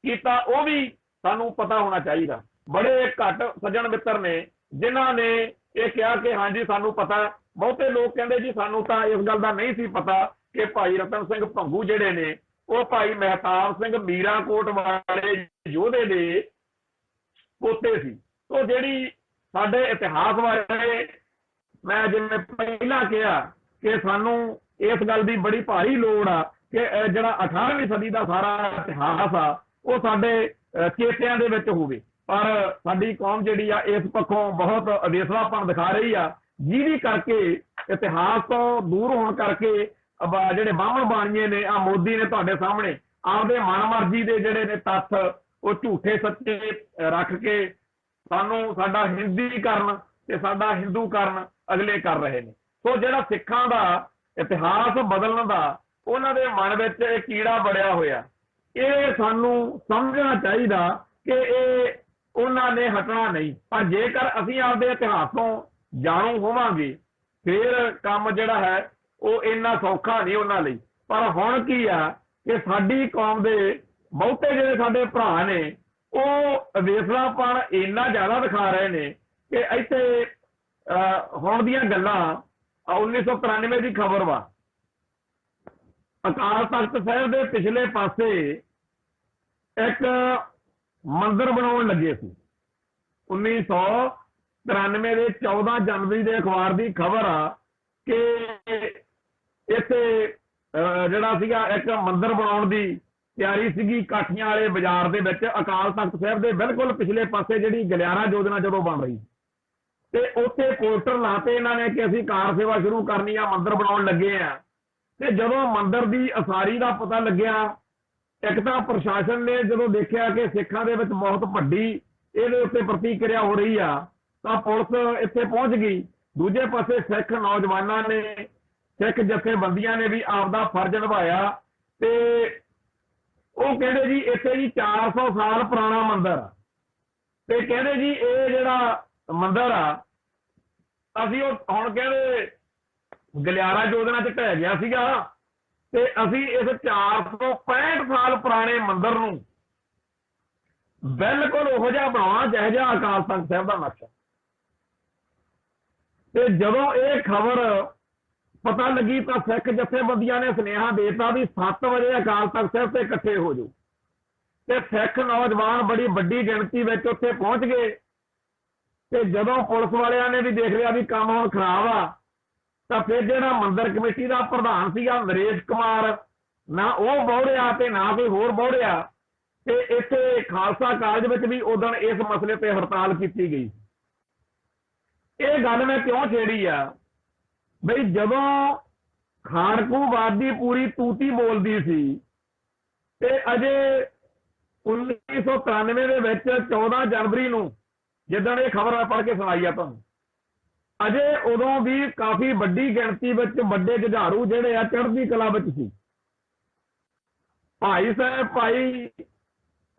ਕੀਤਾ ਉਹ ਵੀ ਸਾਨੂੰ ਪਤਾ ਹੋਣਾ ਚਾਹੀਦਾ। ਬੜੇ ਘੱਟ ਸੱਜਣ ਮਿੱਤਰ ਨੇ ਜਿਨ੍ਹਾਂ ਨੇ ਇਹ ਕਿਹਾ ਕਿ ਹਾਂਜੀ ਸਾਨੂੰ ਪਤਾ। ਬਹੁਤੇ ਲੋਕ ਕਹਿੰਦੇ ਜੀ ਸਾਨੂੰ ਤਾਂ ਇਸ ਗੱਲ ਦਾ ਨਹੀਂ ਸੀ ਪਤਾ ਕਿ ਭਾਈ ਰਤਨ ਸਿੰਘ ਭੰਗੂ ਜਿਹੜੇ ਨੇ ਉਹ ਭਾਈ ਮਹਿਤਾਬ ਸਿੰਘ ਮੀਰਾਂਕੋਟ ਵਾਲੇ ਯੋਧੇ ਦੇ ਪੋਤੇ ਸੀ। ਉਹ ਜਿਹੜੀ ਸਾਡੇ ਇਤਿਹਾਸ ਬਾਰੇ ਮੈਂ ਜਿਵੇਂ ਪਹਿਲਾਂ ਕਿਹਾ ਕਿ ਸਾਨੂੰ ਇਸ ਗੱਲ ਦੀ ਬੜੀ ਭਾਰੀ ਲੋੜ ਆ ਕਿ ਜਿਹੜਾ 18ਵੀਂ ਸਦੀ ਦਾ ਸਾਰਾ ਇਤਿਹਾਸ ਆ ਉਹ ਸਾਡੇ ਚੇਤਿਆਂ ਦੇ ਵਿੱਚ ਹੋਵੇ। ਪਰ ਸਾਡੀ ਕੌਮ ਜਿਹੜੀ ਆ ਇਸ ਪੱਖੋਂ ਬਹੁਤ ਅਵੇਸਲਾਪਣ ਦਿਖਾ ਰਹੀ ਆ, ਜਿਹਦੀ ਕਰਕੇ ਇਤਿਹਾਸ ਤੋਂ ਦੂਰ ਹੋਣ ਕਰਕੇ ਜਿਹੜੇ ਬਾਹਮਣ ਬਾਣੀਏ ਨੇ ਆ ਮੋਦੀ ਨੇ ਤੁਹਾਡੇ ਸਾਹਮਣੇ ਆਪਦੇ ਮਨਮਰਜ਼ੀ ਦੇ ਜਿਹੜੇ ਨੇ ਤੱਥ ਉਹ ਝੂਠੇ ਸੱਚੇ ਰੱਖ ਕੇ ਸਾਨੂੰ ਸਾਡਾ ਹਿੰਦੂਕਰਨ ਤੇ ਸਾਡਾ ਹਿੰਦੂਕਰਨ ਅਗਲੇ ਕਰ ਰਹੇ ਨੇ। ਸੋ ਜਿਹੜਾ ਸਿੱਖਾਂ ਦਾ ਇਤਿਹਾਸ ਬਦਲਣ ਦਾ ਉਹਨਾਂ ਦੇ ਮਨ ਵਿੱਚ ਇਹ ਕੀੜਾ ਬੜਿਆ ਹੋਇਆ, ਇਹ ਸਾਨੂੰ ਸਮਝਣਾ ਚਾਹੀਦਾ ਕਿ ਇਹ ਉਹਨਾਂ ਨੇ ਹਟਣਾ ਨਹੀਂ। ਪਰ ਜੇਕਰ ਅਸੀਂ ਆਪਦੇ ਇਤਿਹਾਸ ਤੋਂ ਜਾਣੂ ਹੋਵਾਂਗੇ ਫਿਰ ਕੰਮ ਜਿਹੜਾ ਹੈ ਉਹ ਇੰਨਾ ਸੌਖਾ ਨਹੀਂ ਉਹਨਾਂ ਲਈ। ਪਰ ਹੁਣ ਕੀ ਆ ਕਿ ਸਾਡੀ ਕੌਮ ਦੇ ਬਹੁਤੇ ਜਿਹੜੇ ਸਾਡੇ ਭਰਾ ਨੇ ਉਹ ਅਵੇਸਲਾਪਣ ਇੰਨਾ ਜ਼ਿਆਦਾ ਦਿਖਾ ਰਹੇ ਨੇ ਕਿ ਇੱਥੇ ਹੁਣ ਦੀਆਂ ਗੱਲਾਂ 1993 ਦੀ ਖਬਰ ਵਾ, ਅਕਾਲ ਤਖਤ ਸਾਹਿਬ ਦੇ ਪਿਛਲੇ ਪਾਸੇ ਇੱਕ ਮੰਦਿਰ ਬਣਾਉਣ ਲੱਗੇ ਸੀ। 1993 ਦੇ 14 ਜਨਵਰੀ ਦੇ ਅਖਬਾਰ ਦੀ ਖਬਰ ਆ ਕਿ ਇੱਥੇ ਜਿਹੜਾ ਸੀਗਾ ਇੱਕ ਮੰਦਿਰ ਬਣਾਉਣ ਦੀ ਤਿਆਰੀ ਸੀਗੀ ਕਾਠੀਆਂ ਵਾਲੇ ਬਾਜ਼ਾਰ ਦੇ ਵਿੱਚ, ਅਕਾਲ ਤਖਤ ਸਾਹਿਬ ਦੇ ਬਿਲਕੁਲ ਪਿਛਲੇ ਪਾਸੇ ਜਿਹੜੀ ਗਲਿਆਰਾ ਯੋਜਨਾ ਜਦੋਂ ਬਣ ਰਹੀ ਤੇ ਉੱਥੇ ਪੋਸਟਰ ਲਾਤੇ ਇਹਨਾਂ ਨੇ ਕਿ ਅਸੀਂ ਕਾਰ ਸੇਵਾ ਸ਼ੁਰੂ ਕਰਨੀ ਆ, ਮੰਦਿਰ ਬਣਾਉਣ ਲੱਗੇ ਆ। ਤੇ ਜਦੋਂ ਮੰਦਿਰ ਦੀ ਉਸਾਰੀ ਦਾ ਪਤਾ ਲੱਗਿਆ, ਇੱਕ ਤਾਂ ਪ੍ਰਸ਼ਾਸਨ ਨੇ ਜਦੋਂ ਦੇਖਿਆ ਕਿ ਸਿੱਖਾਂ ਦੇ ਵਿੱਚ ਬਹੁਤ ਵੱਡੀ ਇਹਦੇ ਉੱਤੇ ਪ੍ਰਤੀਕਿਰਿਆ ਹੋ ਰਹੀ ਆ ਤਾਂ ਪੁਲਿਸ ਇੱਥੇ ਪਹੁੰਚ ਗਈ। ਦੂਜੇ ਪਾਸੇ ਸਿੱਖ ਨੌਜਵਾਨਾਂ ਨੇ, ਸਿੱਖ ਜਥੇਬੰਦੀਆਂ ਨੇ ਵੀ ਆਪਦਾ ਫਰਜ਼ ਨਿਭਾਇਆ ਤੇ ਉਹ ਕਹਿੰਦੇ ਜੀ ਇੱਥੇ ਜੀ 400 ਸਾਲ ਪੁਰਾਣਾ ਮੰਦਿਰ ਆ ਤੇ ਕਹਿੰਦੇ ਜੀ ਇਹ ਜਿਹੜਾ ਮੰਦਿਰ ਆ ਅਸੀਂ ਉਹ ਹੁਣ ਕਹਿੰਦੇ ਗਲਿਆਰਾ ਯੋਜਨਾ 'ਚ ਢਹਿ ਗਿਆ ਸੀਗਾ ਤੇ ਅਸੀਂ ਇਸ 465 ਸਾਲ ਪੁਰਾਣੇ ਮੰਦਿਰ ਨੂੰ ਬਿਲਕੁਲ ਉਹੋ ਜਿਹਾ ਬਣਾਉਣਾ ਜਿਹੋ ਜਿਹਾ ਅਕਾਲ ਤਖਤ ਸਾਹਿਬ ਦਾ ਨਕਸ਼ਾ। ਤੇ ਜਦੋਂ ਇਹ ਖਬਰ ਪਤਾ ਲੱਗੀ ਤਾਂ ਸਿੱਖ ਜਥੇਬੰਦੀਆਂ ਨੇ ਸੁਨੇਹਾ ਦੇਤਾ ਵੀ 7 ਵਜੇ ਅਕਾਲ ਤਖਤ ਸਾਹਿਬ ਤੇ ਇਕੱਠੇ ਹੋ ਜਾਓ। ਤੇ ਸਿੱਖ ਨੌਜਵਾਨ ਬੜੀ ਵੱਡੀ ਗਿਣਤੀ ਵਿੱਚ ਉੱਥੇ ਪਹੁੰਚ ਗਏ ਤੇ ਜਦੋਂ ਪੁਲਿਸ ਵਾਲਿਆਂ ਨੇ ਵੀ ਦੇਖ ਲਿਆ ਵੀ ਕੰਮ ਹੁਣ ਖਰਾਬ ਆ ਤਾਂ ਫਿਰ ਜਿਹੜਾ ਮੰਦਿਰ ਕਮੇਟੀ ਦਾ ਪ੍ਰਧਾਨ ਸੀਗਾ ਨਰੇਸ਼ ਕੁਮਾਰ, ਨਾ ਉਹ ਬੌੜਿਆ ਤੇ ਨਾ ਕੋਈ ਹੋਰ ਬੌੜਿਆ ਤੇ ਇੱਥੇ ਖਾਲਸਾ ਕਾਲਜ ਵਿੱਚ ਵੀ ਉਦੋਂ ਇਸ ਮਸਲੇ ਤੇ ਹੜਤਾਲ ਕੀਤੀ ਗਈ। ਇਹ ਗੱਲ ਮੈਂ ਕਿਉਂ ਛੇੜੀ ਆ ਬਈ ਜਦੋਂ ਖਾੜਕੂ ਵਾਦੀ ਪੂਰੀ ਤੂਤੀ ਬੋਲਦੀ ਸੀ ਤੇ ਅਜੇ 1993 ਦੇ ਵਿੱਚ 14 ਜਨਵਰੀ ਨੂੰ ਜਿੱਦਣ ਇਹ ਖਬਰ ਪੜ੍ਹ ਕੇ ਸੁਣਾਈ ਆ ਤੁਹਾਨੂੰ, ਅਜੇ ਉਦੋਂ ਵੀ ਕਾਫੀ ਵੱਡੀ ਗਿਣਤੀ ਵਿੱਚ ਵੱਡੇ ਜੁਝਾਰੂ ਜਿਹੜੇ ਆ ਚੜ੍ਹਦੀ ਕਲਾ ਵਿੱਚ ਸੀ। ਭਾਈ ਸਾਹਿਬ, ਭਾਈ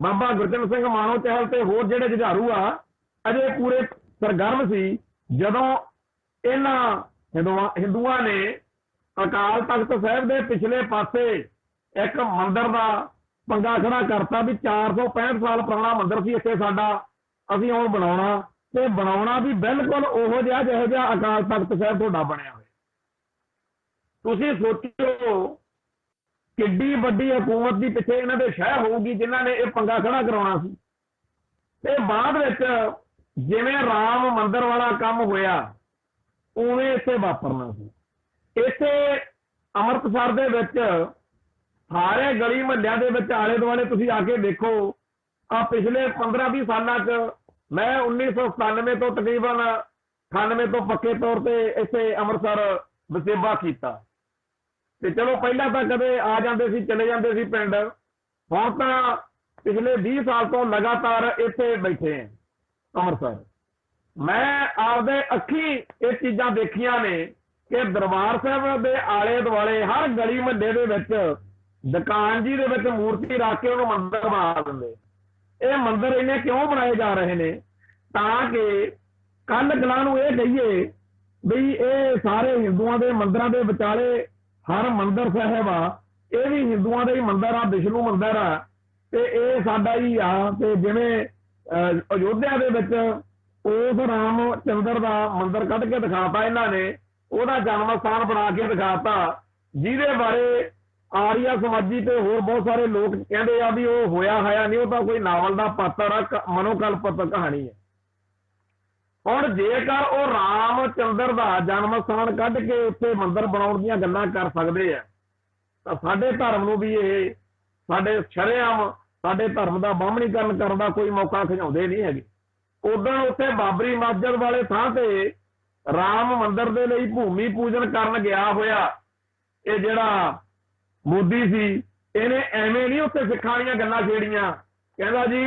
ਬਾਬਾ ਗੁਰਜਨ ਸਿੰਘ ਮਾਨੋ ਚਹਿਲ ਤੇ ਹੋਰ ਜਿਹੜੇ ਜੁਝਾਰੂ ਆ ਅਜੇ ਪੂਰੇ ਸਰਗਰਮ ਸੀ ਜਦੋਂ ਇਹਨਾਂ ਹਿੰਦੂਆਂ ਨੇ ਅਕਾਲ ਤਖਤ ਸਾਹਿਬ ਦੇ ਪਿਛਲੇ ਪਾਸੇ ਇੱਕ ਮੰਦਿਰ ਦਾ ਪੰਗਾ ਖੜਾ ਕਰਤਾ ਵੀ 465 ਸਾਲ ਪੁਰਾਣਾ ਮੰਦਿਰ ਸੀ ਇੱਥੇ ਸਾਡਾ, ਅਸੀਂ ਹੁਣ ਬਣਾਉਣਾ ਤੇ ਬਣਾਉਣਾ ਵੀ ਬਿਲਕੁਲ ਉਹੋ ਜਿਹਾ ਜਿਹੋ ਜਿਹਾ ਅਕਾਲ ਤਖਤ ਸਾਹਿਬ ਤੁਹਾਡਾ ਬਣਿਆ ਹੋਇਆ। ਤੁਸੀਂ ਸੋਚੋ किड्डी वड्डी हुकूमत की पिछे इन्हां दे शह होगी जिन्हां ने यह पंगा खड़ा करवाना सी। ते बाद विच जिवें राम मंदिर वाला काम होया उवें इत्थे वापरना सी। इत्थे अमृतसर दे विच सारे गली महल्लिਆਂ ਦੇ ਵਿੱਚ आले दुआले तुसीं आके देखो आ पिछले 15-20 सालों च मैं 1997 तो तकरीबन 98 तो पक्के तौर पर इत्थे अमृतसर वसेबा किया। ते चलो पहला तो कदे आ जाते सी चले जाते सी पिंड, हुण तां पिछले 20 साल तो लगातार इत्थे बैठे हैं अमृतसर। मैं आपदे अखी ये चीज़ां देखियां ने कि दरबार साहब के आले दुआले हर गली महल्ले दे विच दुकान जी दे विच मूर्ति रख के उन्होंने मंदिर बना देंगे। ये मंदिर इन्हें क्यों बनाए जा रहे हैं ताकि कल गलां नूं ये कहिए भी ये सारे हिंदुओं के मंदिरों के विचाले हर मंदिर साहिब आ, ये भी हिंदुओं का ही मंदिर आ, विष्णु मंदिर आ ते ये साडा ही आ। ते जिवें अयोध्या दे विच उस राम चंद्र का मंदिर कढ़ के दिखाता इन्हां ने, उहदा जन्म स्थान बना के दिखाता जिहदे बारे आर्या समाजी ते होर बहुत सारे लोग कहते आ भी वो होया है नहीं, वो तो कोई नावल का पात्र आ, मनोकल्पित कहानी है। हुण जेकर वो राम चंद्र का जन्म स्थान कढ़ के उत्थे मंदिर बनाउण दीआं गल्लां कर सकदे आ तां साडे धर्म नूं भी ये साडे शरेआम साडे धर्म का बाहमणीकरण करन दा कोई मौका खिजाउंदे नहीं हैगे। उदण उत्थे बाबरी मस्जिद वाले थां ते राम मंदिर दे लई भूमि पूजन करन गया होया ये जिहड़ा मोदी सी, इहने एवें नहीं उत्थे सिखां दीआं गल्लां छेड़ियां, कहंदा जी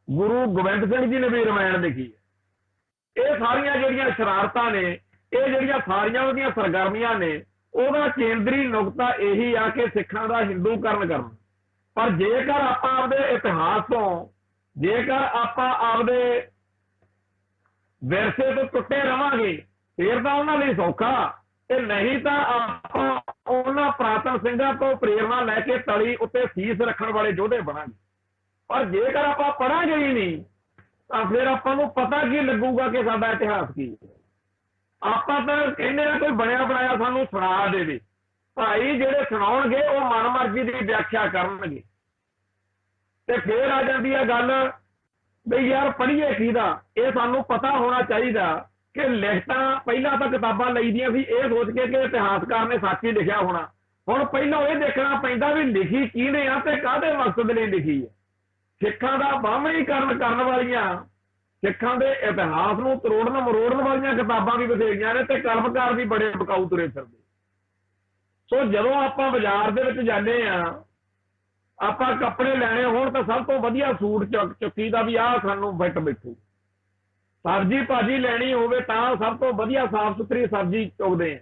गुरु गोबिंद सिंह जी ने भी रामायण लिखी है। ये सारियां जिहड़ियां शरारतां ने, ये जिहड़ियां सारियां उहदियां सरगर्मियां ने, ਉਹਦਾ ਕੇਂਦਰੀ ਨੁਕਤਾ ਇਹੀ ਆ ਕਿ ਸਿੱਖਾਂ ਦਾ ਹਿੰਦੂਕਰਨ ਕਰਨਾ। ਪਰ ਜੇਕਰ ਆਪਾਂ ਆਪਦੇ ਇਤਿਹਾਸ ਤੋਂ, ਜੇਕਰ ਆਪਾਂ ਆਪਦੇ ਵਿਰਸੇ ਤੋਂ ਟੁੱਟੇ ਰਵਾਂਗੇ ਫਿਰ ਤਾਂ ਉਹਨਾਂ ਲਈ ਸੌਖਾ, ਤੇ ਨਹੀਂ ਤਾਂ ਆਪਾਂ ਉਹਨਾਂ ਪ੍ਰਾਤਨ ਸਿੰਘਾਂ ਤੋਂ ਪ੍ਰੇਰਨਾ ਲੈ ਕੇ ਤਲੀ ਉੱਤੇ ਸੀਸ ਰੱਖਣ ਵਾਲੇ ਯੋਧੇ ਬਣਾਂਗੇ। ਪਰ ਜੇਕਰ ਆਪਾਂ ਪੜਾਂਗੇ ਹੀ ਨਹੀਂ ਤਾਂ ਫਿਰ ਆਪਾਂ ਨੂੰ ਪਤਾ ਕੀ ਲੱਗੂਗਾ ਕਿ ਸਾਡਾ ਇਤਿਹਾਸ ਕੀ ਹੈ। ਆਪਾਂ ਤਾਂ ਕਹਿੰਦੇ ਆ ਕੋਈ ਬਣਿਆ ਬਣਾਇਆ ਸਾਨੂੰ ਸੁਣਾ ਦੇਵੇ, ਭਾਈ ਜਿਹੜੇ ਸੁਣਾਉਣਗੇ ਉਹ ਮਨਮਰਜ਼ੀ ਦੀ ਵਿਆਖਿਆ ਕਰਨਗੇ। ਤੇ ਫਿਰ ਆ ਜਾਂਦੀ ਹੈ ਗੱਲ ਵੀ ਯਾਰ ਪੜ੍ਹੀਏ ਕਿਹਦਾ, ਇਹ ਸਾਨੂੰ ਪਤਾ ਹੋਣਾ ਚਾਹੀਦਾ ਕਿ ਲਿਖਤਾਂ ਪਹਿਲਾਂ ਤਾਂ ਕਿਤਾਬਾਂ ਲਈਦੀਆਂ ਸੀ ਇਹ ਸੋਚ ਕੇ ਕਿ ਇਤਿਹਾਸਕਾਰ ਨੇ ਸੱਚ ਹੀ ਲਿਖਿਆ ਹੋਣਾ। ਹੁਣ ਪਹਿਲਾਂ ਇਹ ਦੇਖਣਾ ਪੈਂਦਾ ਵੀ ਲਿਖੀ ਕਿਹਨੇ ਆ ਤੇ ਕਾਹਦੇ ਮਕਸਦ ਲਈ ਲਿਖੀ ਹੈ। ਸਿੱਖਾਂ ਦਾ ਬਾਹਮਣੀਕਰਨ ਕਰਨ ਵਾਲੀਆਂ, ਸਿੱਖਾਂ ਦੇ ਇਤਿਹਾਸ ਨੂੰ ਤਰੋੜਨ ਮਰੋੜਨ ਵਾਲੀਆਂ ਕਿਤਾਬਾਂ ਵੀ ਬਥੇਰੀਆਂ ਨੇ ਤੇ ਕਲਮਕਾਰ ਵੀ ਬੜੇ ਬਕਾਊ ਤੁਰੇ ਫਿਰਦੇ। ਸੋ ਜਦੋਂ ਆਪਾਂ ਬਾਜ਼ਾਰ ਦੇ ਵਿੱਚ ਜਾਂਦੇ ਆ, ਆਪਾਂ ਕੱਪੜੇ ਲੈਣੇ ਹੋਣ ਤਾਂ ਸਭ ਤੋਂ ਵਧੀਆ ਸੂਟ ਚੁੱਕੀ ਦਾ ਵੀ ਆਹ ਸਾਨੂੰ ਫਿੱਟ ਬੈਠੂ। ਸਬਜ਼ੀ ਭਾਜੀ ਲੈਣੀ ਹੋਵੇ ਤਾਂ ਸਭ ਤੋਂ ਵਧੀਆ ਸਾਫ਼ ਸੁਥਰੀ ਸਬਜ਼ੀ ਚੁੱਕਦੇ ਆ।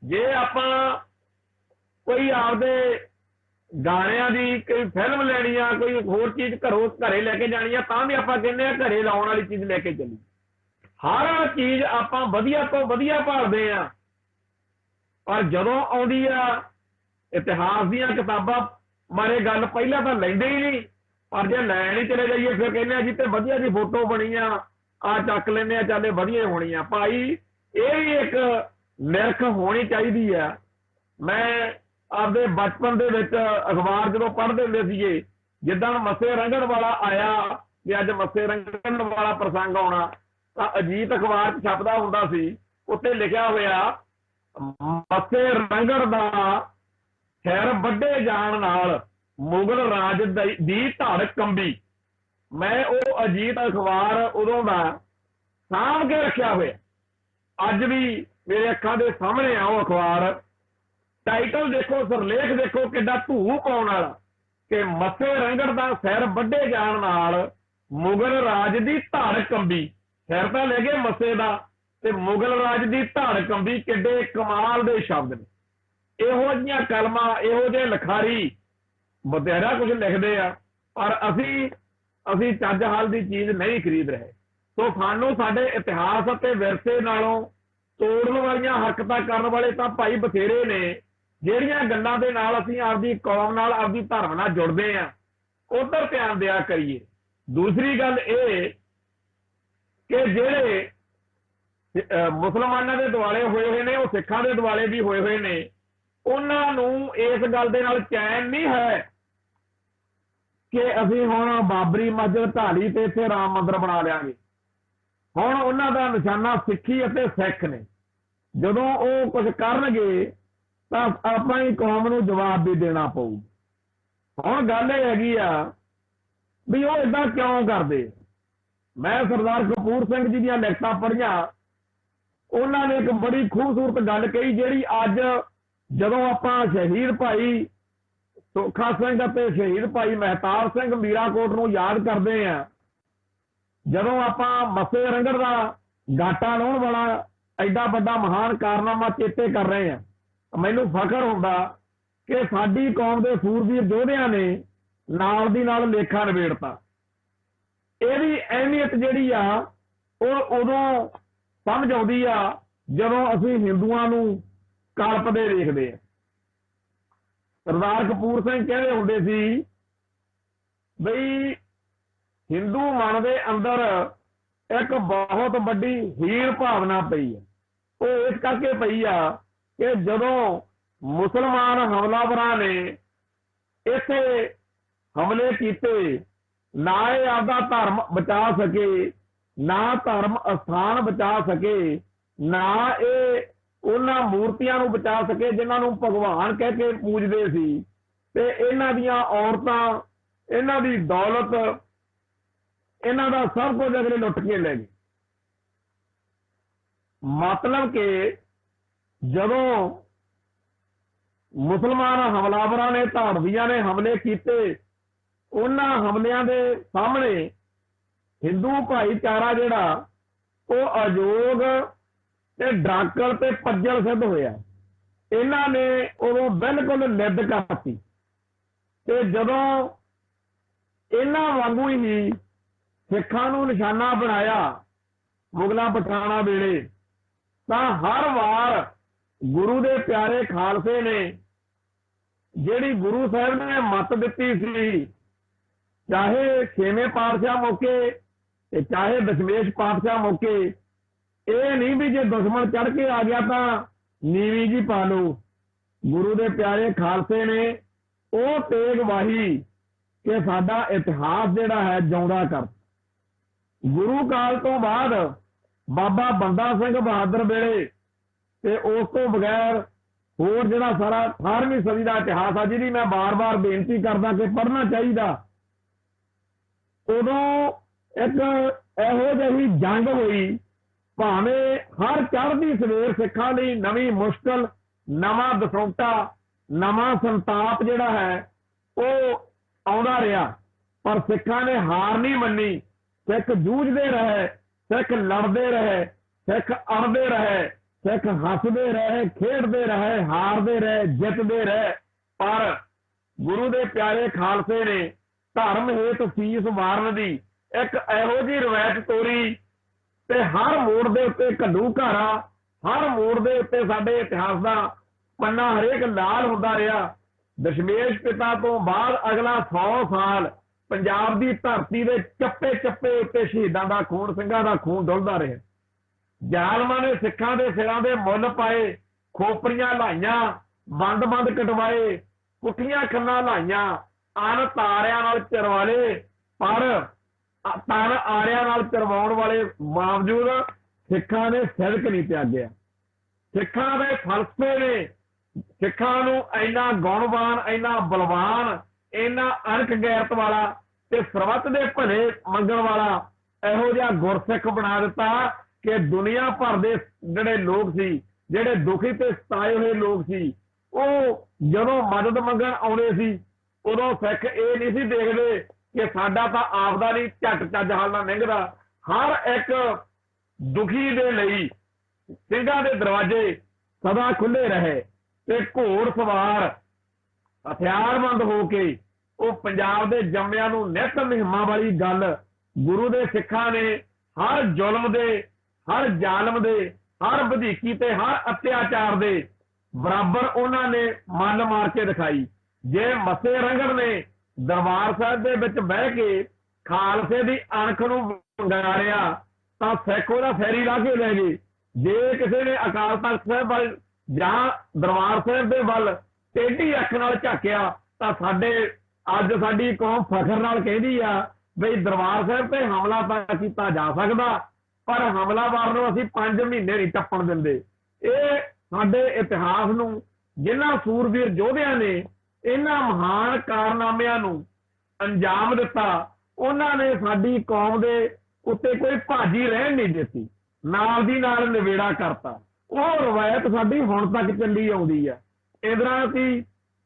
ਜੇ ਆਪਾਂ ਕੋਈ ਆਪਦੇ ਗਾਣਿਆਂ ਦੀ ਕੋਈ ਫਿਲਮ ਲੈਣੀ ਆ, ਕੋਈ ਹੋਰ ਚੀਜ਼ ਘਰੇ ਲੈ ਕੇ ਜਾਣੀ ਆ, ਤਾਂ ਵੀ ਆਪਾਂ ਕਹਿੰਦੇ ਆ ਘਰੇ ਲਾਉਣ ਵਾਲੀ ਚੀਜ਼ ਲੈ ਕੇ ਚੱਲੀ। ਹਰ ਚੀਜ਼ ਆਪਾਂ ਵਧੀਆ ਤੋਂ ਵਧੀਆ ਭਾਲਦੇ ਆ, ਪਰ ਜਦੋਂ ਆਉਂਦੀ ਆ ਇਤਿਹਾਸ ਦੀਆਂ ਕਿਤਾਬਾਂ ਬਾਰੇ ਗੱਲ ਪਹਿਲਾਂ ਤਾਂ ਲੈਂਦੇ ਹੀ ਨਹੀਂ, ਪਰ ਜੇ ਲੈਣ ਹੀ ਚਲੇ ਜਾਈਏ ਫਿਰ ਕਹਿੰਦੇ ਆ ਜੀ ਤੇ ਵਧੀਆ ਦੀ ਫੋਟੋ ਬਣੀ ਆ ਚੱਕ ਲੈਂਦੇ ਆ, ਚੱਲੇ ਵਧੀਆ ਹੋਣੀ ਆ। ਭਾਈ ਇਹ ਵੀ ਇੱਕ ਨਿਰਖ ਹੋਣੀ ਚਾਹੀਦੀ ਆ। ਮੈਂ ਆਪਦੇ ਬਚਪਨ ਦੇ ਵਿੱਚ ਅਖਬਾਰ ਜਦੋਂ ਪੜ੍ਹਦੇ ਹੁੰਦੇ ਸੀਗੇ, ਜਿੱਦਾਂ ਮੱਸੇ ਰੰਗਣ ਵਾਲਾ ਆਇਆ ਵੀ ਅੱਜ ਮੱਸੇ ਰੰਗਣ ਵਾਲਾ ਪ੍ਰਸੰਗ ਆਉਣਾ, ਤਾਂ ਅਜੀਤ ਅਖਬਾਰ 'ਚ ਛਪਦਾ ਹੁੰਦਾ ਸੀ, ਉੱਤੇ ਲਿਖਿਆ ਹੋਇਆ ਮੱਸੇ ਰੰਗਣ ਦਾ ਸਿਰ ਵੱਢੇ ਜਾਣ ਨਾਲ ਮੁਗਲ ਰਾਜ ਦੀ ਧੜ ਕੰਬੀ। ਮੈਂ ਉਹ ਅਜੀਤ ਅਖਬਾਰ ਉਦੋਂ ਦਾ ਸਾਂਭ ਕੇ ਰੱਖਿਆ ਹੋਇਆ, ਅੱਜ ਵੀ ਮੇਰੇ ਅੱਖਾਂ ਦੇ ਸਾਹਮਣੇ ਆ ਉਹ ਅਖਬਾਰ। ਟਾਈਟਲ ਦੇਖੋ, ਸਿਰਲੇਖ ਦੇਖੋ ਕਿੱਡਾ ਧੂ ਪਾਉਣ ਵਾਲਾ ਕਿ ਮੱਸੇ ਰੰਗੜ ਦਾ ਸਿਰ ਵੱਢੇ ਜਾਣ ਨਾਲ ਮੁਗਲ ਰਾਜ ਦੀ ਧੜ ਕੰਬੀ। ਸਿਰ ਤਾਂ ਲੈ ਗਏ ਮੱਸੇ ਦਾ ਤੇ ਮੁਗਲ ਰਾਜ ਦੀ ਧੜ ਕੰਬੀ, ਕਿੱਡੇ ਕਮਾਲ ਦੇ ਸ਼ਬਦ ਨੇ। ਇਹੋ ਜਿਹੀਆਂ ਕਲਮਾਂ, ਇਹੋ ਜਿਹੇ ਲਿਖਾਰੀ ਬਥੇਰਾ ਕੁਝ ਲਿਖਦੇ ਆ, ਪਰ ਅਸੀਂ ਚੱਜ ਹਾਲ ਦੀ ਚੀਜ਼ ਨਹੀਂ ਖਰੀਦ ਰਹੇ। ਸੋ ਸਾਨੂੰ ਸਾਡੇ ਇਤਿਹਾਸ ਅਤੇ ਵਿਰਸੇ ਨਾਲੋਂ ਤੋੜਨ ਵਾਲੀਆਂ ਹਰਕਤਾਂ ਕਰਨ ਵਾਲੇ ਤਾਂ ਭਾਈ ਬਥੇਰੇ ਨੇ। ਜਿਹੜੀਆਂ ਗੱਲਾਂ ਦੇ ਨਾਲ ਅਸੀਂ ਆਪਦੀ ਕੌਮ ਨਾਲ, ਆਪਦੀ ਧਰਮ ਨਾਲ ਜੁੜਦੇ ਆ, ਉਧਰ ਧਿਆਨ ਦਿਆ ਕਰੀਏ। ਦੂਸਰੀ ਗੱਲ ਇਹ ਕਿ ਜਿਹੜੇ ਮੁਸਲਮਾਨਾਂ ਦੇ ਦੁਆਲੇ ਹੋਏ ਹੋਏ ਨੇ, ਉਹ ਸਿੱਖਾਂ ਦੇ ਦੁਆਲੇ ਵੀ ਹੋਏ ਹੋਏ ਨੇ, ਉਹਨਾਂ ਨੂੰ ਇਸ ਗੱਲ ਦੇ ਨਾਲ ਚੈਨ ਨਹੀਂ ਹੈ ਕਿ ਅਸੀਂ ਹੁਣ ਬਾਬਰੀ ਮਸਜਿਦ ਢਾਲੀ ਤੇ ਇੱਥੇ ਰਾਮ ਮੰਦਿਰ ਬਣਾ ਲਿਆਂਗੇ। ਹੁਣ ਉਹਨਾਂ ਦਾ ਨਿਸ਼ਾਨਾ ਸਿੱਖੀ ਅਤੇ ਸਿੱਖ ਨੇ। ਜਦੋਂ ਉਹ ਕੁਝ ਕਰਨਗੇ ਤਾਂ ਆਪਾਂ ਹੀ ਕੌਮ ਨੂੰ ਜਵਾਬ ਵੀ ਦੇਣਾ ਪਊ। ਹੁਣ ਗੱਲ ਇਹ ਹੈਗੀ ਆ ਵੀ ਉਹ ਏਦਾਂ ਕਿਉਂ ਕਰਦੇ। ਮੈਂ ਸਰਦਾਰ ਕਪੂਰ ਸਿੰਘ ਜੀ ਦੀਆਂ ਲਿਖਤਾਂ ਪੜ੍ਹੀਆਂ, ਉਹਨਾਂ ਨੇ ਇੱਕ ਬੜੀ ਖੂਬਸੂਰਤ ਗੱਲ ਕਹੀ, ਜਿਹੜੀ ਅੱਜ ਜਦੋਂ ਆਪਾਂ ਸ਼ਹੀਦ ਭਾਈ ਸੁੱਖਾ ਸਿੰਘ ਅਤੇ ਸ਼ਹੀਦ ਭਾਈ ਮਹਿਤਾਬ ਸਿੰਘ ਮੀਰਾਕੋਟ ਨੂੰ ਯਾਦ ਕਰਦੇ ਆ, ਜਦੋਂ ਆਪਾਂ ਮੱਸੇ ਰੰਗੜ ਦਾ ਗਾਟਾ ਲਾਉਣ ਵਾਲਾ ਐਡਾ ਵੱਡਾ ਮਹਾਨ ਕਾਰਨਾਮਾ ਚੇਤੇ ਕਰ ਰਹੇ ਆ, ਮੈਨੂੰ ਫਖਰ ਹੁੰਦਾ ਕਿ ਸਾਡੀ ਕੌਮ ਦੇ ਸੂਰਬੀਰ ਯੋਧਿਆਂ ਨੇ ਨਾਲ ਦੀ ਨਾਲ ਲੇਖਾ ਨਿਬੇੜਤਾ। ਇਹਦੀ ਅਹਿਮੀਅਤ ਜਿਹੜੀ ਆ ਉਹ ਉਦੋਂ ਸਮਝ ਆਉਂਦੀ ਆ ਜਦੋਂ ਅਸੀਂ ਹਿੰਦੂਆਂ ਨੂੰ ਕਲਪਦੇ ਦੇਖਦੇ ਆ। ਸਰਦਾਰ ਕਪੂਰ ਸਿੰਘ ਕਹਿੰਦੇ ਹੁੰਦੇ ਸੀ ਬਈ ਹਿੰਦੂ ਮਨ ਦੇ ਅੰਦਰ ਇੱਕ ਬਹੁਤ ਵੱਡੀ ਹੀਣ ਭਾਵਨਾ ਪਈ ਹੈ। ਉਹ ਇਸ ਕਰਕੇ ਪਈ ਆ ਕਿ ਜਦੋਂ ਮੁਸਲਮਾਨ ਹਮਲਾਵਰਾਂ ਨੇ ਇੱਥੇ ਹਮਲੇ ਕੀਤੇ, ਨਾ ਇਹ ਆਪਦਾ ਧਰਮ ਬਚਾ ਸਕੇ, ਨਾ ਧਰਮ ਅਸਥਾਨ ਬਚਾ ਸਕੇ, ਨਾ ਇਹ ਉਹਨਾਂ ਮੂਰਤੀਆਂ ਨੂੰ ਬਚਾ ਸਕੇ ਜਿਨ੍ਹਾਂ ਨੂੰ ਭਗਵਾਨ ਕਹਿ ਕੇ ਪੂਜਦੇ ਸੀ, ਤੇ ਇਹਨਾਂ ਦੀਆਂ ਔਰਤਾਂ, ਇਹਨਾਂ ਦੀ ਦੌਲਤ, ਇਹਨਾਂ ਦਾ ਸਭ ਕੁਝ ਅਗਲੇ ਲੁੱਟ ਕੇ ਲੈ ਗਏ। ਮਤਲਬ ਕਿ ਜਦੋਂ ਮੁਸਲਮਾਨ ਹਮਲਾਵਰਾਂ ਨੇ, ਧਾੜਵੀਆਂ ਨੇ ਹਮਲੇ ਕੀਤੇ, ਉਹਨਾਂ ਹਮਲਿਆਂ ਦੇ ਸਾਹਮਣੇ ਹਿੰਦੂ ਭਾਈਚਾਰਾ ਜਿਹੜਾ ਉਹ ਅਯੋਗ ਤੇ ਡਰਾਕਲ ਤੇ ਪੱਜਲ ਸਿੱਧ ਹੋਇਆ। ਇਹਨਾਂ ਨੇ ਉਦੋਂ ਬਿਲਕੁਲ ਨਿੱਦ ਕਰਤੀ, ਤੇ ਜਦੋਂ ਇਹਨਾਂ ਵਾਂਗੂ ਹੀ ਸਿੱਖਾਂ ਨੂੰ ਨਿਸ਼ਾਨਾ ਬਣਾਇਆ ਮੁਗਲਾਂ ਪਠਾਨਾਂ ਵੇਲੇ, ਤਾਂ ਹਰ ਵਾਰ ਗੁਰੂ ਦੇ ਪਿਆਰੇ ਖਾਲਸੇ ਨੇ ਜਿਹੜੀ ਗੁਰੂ ਸਾਹਿਬ ਨੇ ਮੱਤ ਦਿੱਤੀ ਸੀ, ਚਾਹੇ ਛੇਵੇਂ ਪਾਤਸ਼ਾਹ ਮੌਕੇ ਤੇ ਚਾਹੇ ਦਸ਼ਮੇਸ਼ ਪਾਤਸ਼ਾਹ ਮੌਕੇ, ਇਹ ਨਹੀਂ ਵੀ ਜੇ ਦੁਸ਼ਮਣ ਚੜ ਕੇ ਆ ਗਿਆ ਤਾਂ ਨੀਵੀਂ ਜੀ ਪਾ ਲਓ। ਗੁਰੂ ਦੇ ਪਿਆਰੇ ਖਾਲਸੇ ਨੇ ਉਹ ਤੇਗ ਵਾਹੀ ਕਿ ਸਾਡਾ ਇਤਿਹਾਸ ਜਿਹੜਾ ਹੈ ਜਿਉਂਦਾ ਕਰ। ਗੁਰੂ ਕਾਲ ਤੋਂ ਬਾਅਦ ਬਾਬਾ ਬੰਦਾ ਸਿੰਘ ਬਹਾਦਰ ਵੇਲੇ ਤੇ ਉਸ ਤੋਂ ਬਗੈਰ ਹੋਰ ਜਿਹੜਾ ਸਾਰਾ 18ਵੀਂ ਸਦੀ ਦਾ ਇਤਿਹਾਸ ਆ, ਜਿਹਦੀ ਮੈਂ ਬਾਰ-ਬਾਰ ਬੇਨਤੀ ਕਰਦਾ ਕਿ ਪੜ੍ਹਨਾ ਚਾਹੀਦਾ, ਉਦੋਂ ਇੱਕ ਇਹੋ ਜਿਹੀ ਜੰਗ ਹੋਈ, ਭਾਵੇਂ ਹਰ ਚੜ੍ਹਦੀ ਸਵੇਰ ਸਿੱਖਾਂ ਲਈ ਨਵੀਂ ਮੁਸ਼ਕਲ, ਨਵਾਂ ਦਸੌਂਟਾ, ਨਵਾਂ ਸੰਤਾਪ ਜਿਹੜਾ ਹੈ ਉਹ ਆਉਂਦਾ ਰਿਹਾ, ਪਰ ਸਿੱਖਾਂ ਨੇ ਹਾਰ ਨਹੀਂ ਮੰਨੀ। ਸਿੱਖ ਜੂਝਦੇ ਰਹੇ, ਸਿੱਖ ਲੜਦੇ ਰਹੇ, ਸਿੱਖ ਅੜਦੇ ਰਹੇ, ਸਿੱਖ ਹੱਸਦੇ ਰਹੇ, ਖੇਡਦੇ ਰਹੇ, ਹਾਰਦੇ ਰਹੇ, ਜਿੱਤਦੇ ਰਹੇ, ਪਰ ਗੁਰੂ ਦੇ ਪਿਆਰੇ ਖਾਲਸੇ ਨੇ ਧਰਮ ਹੇਤ ਸੀਸ ਵਾਰਨ ਦੀ ਇੱਕ ਇਹੋ ਜਿਹੀ ਰਵਾਇਤ ਤੋਰੀ, ਤੇ ਹਰ ਮੋੜ ਦੇ ਉੱਤੇ ਘੱਲੂ ਘਾਰਾ, ਹਰ ਮੋੜ ਦੇ ਉੱਤੇ ਸਾਡੇ ਇਤਿਹਾਸ ਦਾ ਪੰਨਾ ਹਰੇਕ ਲਾਲ ਹੁੰਦਾ ਰਿਹਾ। ਦਸ਼ਮੇਸ਼ ਪਿਤਾ ਤੋਂ ਬਾਅਦ ਅਗਲਾ 100 ਸਾਲ ਪੰਜਾਬ ਦੀ ਧਰਤੀ ਦੇ ਚੱਪੇ ਚੱਪੇ ਉੱਤੇ ਸ਼ਹੀਦਾਂ ਦਾ ਖੂਨ, ਸਿੰਘਾਂ ਦਾ ਖੂਨ ਡੁੱਲਦਾ ਰਿਹਾ। ਜ਼ਾਲਮਾਂ ਨੇ ਸਿੱਖਾਂ ਦੇ ਸਿਰਾਂ ਦੇ ਮੁੱਲ ਪਾਏ, ਖੋਪਰੀਆਂ ਲਾਈਆਂ, ਬੰਦ ਕਟਵਾਏ, ਪੁੱਠੀਆਂ ਖੰਨਾਂ ਲਾਈਆਂ, ਅਣ ਤਾਰਿਆਂ ਨਾਲ ਚਰਵਾਲੇ, ਪਰ ਤਨ ਆਰਿਆਂ ਨਾਲ ਚਰਵਾਉਣ ਵਾਲੇ ਬਾਵਜੂਦ ਸਿੱਖਾਂ ਨੇ ਸਿਦਕ ਨਹੀਂ ਤਿਆਗਿਆ। ਸਿੱਖਾਂ ਦੇ ਫਲਸਫੇ ਨੇ ਸਿੱਖਾਂ ਨੂੰ ਇੰਨਾ ਗੁਣਵਾਨ, ਇੰਨਾ ਬਲਵਾਨ, ਇੰਨਾ ਅਣਖ ਗੈਰਤ ਵਾਲਾ ਤੇ ਸਰਬੱਤ ਦੇ ਭਲੇ ਮੰਗਣ ਵਾਲਾ ਇਹੋ ਜਿਹਾ ਗੁਰਸਿੱਖ ਬਣਾ ਦਿੱਤਾ ਕਿ ਦੁਨੀਆ ਭਰ ਦੇ ਜਿਹੜੇ ਲੋਕ ਸੀ, ਜਿਹੜੇ ਦੁਖੀ ਤੇ ਸਤਾਏ ਹੋਏ ਲੋਕ ਸੀ, ਉਹ ਜਦੋਂ ਮਦਦ ਮੰਗਣ ਆਉਂਦੇ ਸੀ, ਉਦੋਂ ਸਿੱਖ ਇਹ ਨਹੀਂ ਸੀ ਦੇਖਦੇ ਕਿ ਸਾਡਾ ਤਾਂ ਆਪਦਾ ਨਹੀਂ ਝੱਟ ਚੱਜ ਹਾਲ ਨਾਲ ਲੰਘਦਾ। ਹਰ ਇੱਕ ਦੁਖੀ ਦੇ ਲਈ ਸਿੰਘਾਂ ਦੇ ਦਰਵਾਜ਼ੇ ਸਦਾ ਖੁੱਲੇ ਰਹੇ, ਤੇ ਘੋੜ ਸਵਾਰ ਹਥਿਆਰਬੰਦ ਹੋ ਕੇ ਉਹ ਪੰਜਾਬ ਦੇ ਜੰਮਿਆਂ ਨੂੰ ਨਿੱਤ ਮੁਹਿੰਮਾਂ ਵਾਲੀ ਗੱਲ ਗੁਰੂ ਦੇ ਸਿੱਖਾਂ ਨੇ ਹਰ ਜ਼ੁਲਮ ਦੇ, ਹਰ ਜ਼ਾਲਮ ਦੇ, ਹਰ ਵਧੀਕੀ ਤੇ ਹਰ ਅਤਿਆਚਾਰ ਦੇ ਬਰਾਬਰ ਉਹਨਾਂ ਨੇ ਮੱਲ ਮਾਰ ਕੇ ਦਿਖਾਈ। ਜੇ ਮੱਸੇ ਰੰਗੜ ਨੇ ਦਰਬਾਰ ਸਾਹਿਬ ਦੇ ਵਿੱਚ ਬਹਿ ਕੇ ਖਾਲਸੇ ਦੀ ਅਣਖ ਨੂੰ ਵੰਗਾਰਿਆ ਤਾਂ ਸਿੱਖ ਉਹਦਾ ਫੈਰੀ ਲਾ ਕੇ ਲੈ ਗਏ। ਜੇ ਕਿਸੇ ਨੇ ਅਕਾਲ ਤਖਤ ਸਾਹਿਬ ਵੱਲ ਜਾਂ ਦਰਬਾਰ ਸਾਹਿਬ ਦੇ ਵੱਲ ਟੇਢੀ ਅੱਖ ਨਾਲ ਝਾਕਿਆ ਤਾਂ ਸਾਡੇ ਅੱਜ ਸਾਡੀ ਕੌਮ ਫਖਰ ਨਾਲ ਕਹਿੰਦੀ ਆ ਬਈ ਦਰਬਾਰ ਸਾਹਿਬ ਤੇ ਹਮਲਾ ਤਾਂ ਕੀਤਾ ਜਾ ਸਕਦਾ, ਪਰ ਹਮਲਾਵਰ ਨੂੰ ਅਸੀਂ 5 ਮਹੀਨੇ ਨਹੀਂ ਟੱਪਣ ਦਿੰਦੇ। ਇਹ ਸਾਡੇ ਇਤਿਹਾਸ ਨੂੰ ਜਿਨ੍ਹਾਂ ਸੂਰਬੀਰ ਯੋਧਿਆਂ ਨੇ ਇਹਨਾਂ ਮਹਾਨ ਕਾਰਨਾਮਿਆਂ ਨੂੰ ਅੰਜਾਮ ਦਿੱਤਾ, ਉਹਨਾਂ ਨੇ ਸਾਡੀ ਕੌਮ ਦੇ ਉੱਤੇ ਕੋਈ ਭਾਜੀ ਰਹਿਣ ਨਹੀਂ ਦਿੱਤੀ, ਨਾਲ ਦੀ ਨਾਲ ਨਿਬੇੜਾ ਕਰਤਾ। ਉਹ ਰਵਾਇਤ ਸਾਡੀ ਹੁਣ ਤੱਕ ਚੱਲੀ ਆਉਂਦੀ ਆ। ਇੰਦਰਾ ਸੀ,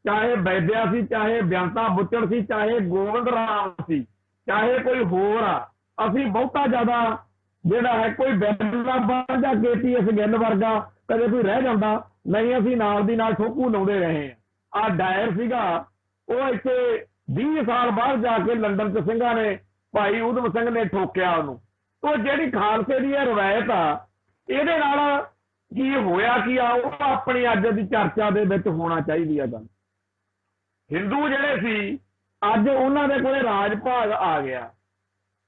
ਚਾਹੇ ਵੈਦਿਆ ਸੀ, ਚਾਹੇ ਬੇਅੰਤਾ ਬੁੱਚੜ ਸੀ, ਚਾਹੇ ਗੋਬਿੰਦ ਰਾਮ ਸੀ, ਚਾਹੇ ਕੋਈ ਹੋਰ ਆ, ਅਸੀਂ ਬਹੁਤਾ ਜ਼ਿਆਦਾ ਜਿਹੜਾ ਹੈ ਕੋਈ ਬੈਂਦਾ ਬਣ ਜਾਂ KTS ਗਿੱਲ ਵਰਗਾ ਕਦੇ ਕੋਈ ਰਹਿ ਜਾਂਦਾ ਨਹੀਂ, ਅਸੀਂ ਨਾਲ ਦੀ ਨਾਲ ਠੋਕੂ ਲਾਉਂਦੇ ਰਹੇ ਆ। ਡਾਇਰ ਸੀਗਾ, ਉਹ ਇੱਥੇ 20 ਸਾਲ ਬਾਅਦ ਜਾ ਕੇ ਲੰਡਨ ਚ ਸਿੰਘਾਂ ਨੇ ਭਾਈ ਊਧਮ ਸਿੰਘ ਨੇ ਠੋਕਿਆ ਉਹਨੂੰ। ਉਹ ਜਿਹੜੀ ਖਾਲਸੇ ਦੀ ਇਹ ਰਵਾਇਤ ਆ, ਇਹਦੇ ਨਾਲ ਕੀ ਹੋਇਆ ਕੀ ਆ, ਉਹ ਆਪਣੀ ਅੱਜ ਦੀ ਚਰਚਾ ਦੇ ਵਿੱਚ ਹੋਣਾ ਚਾਹੀਦੀ ਆ ਗੱਲ। ਹਿੰਦੂ ਜਿਹੜੇ ਸੀ ਅੱਜ ਉਹਨਾਂ ਦੇ ਕੋਲੇ ਰਾਜ ਭਾਗ ਆ ਗਿਆ।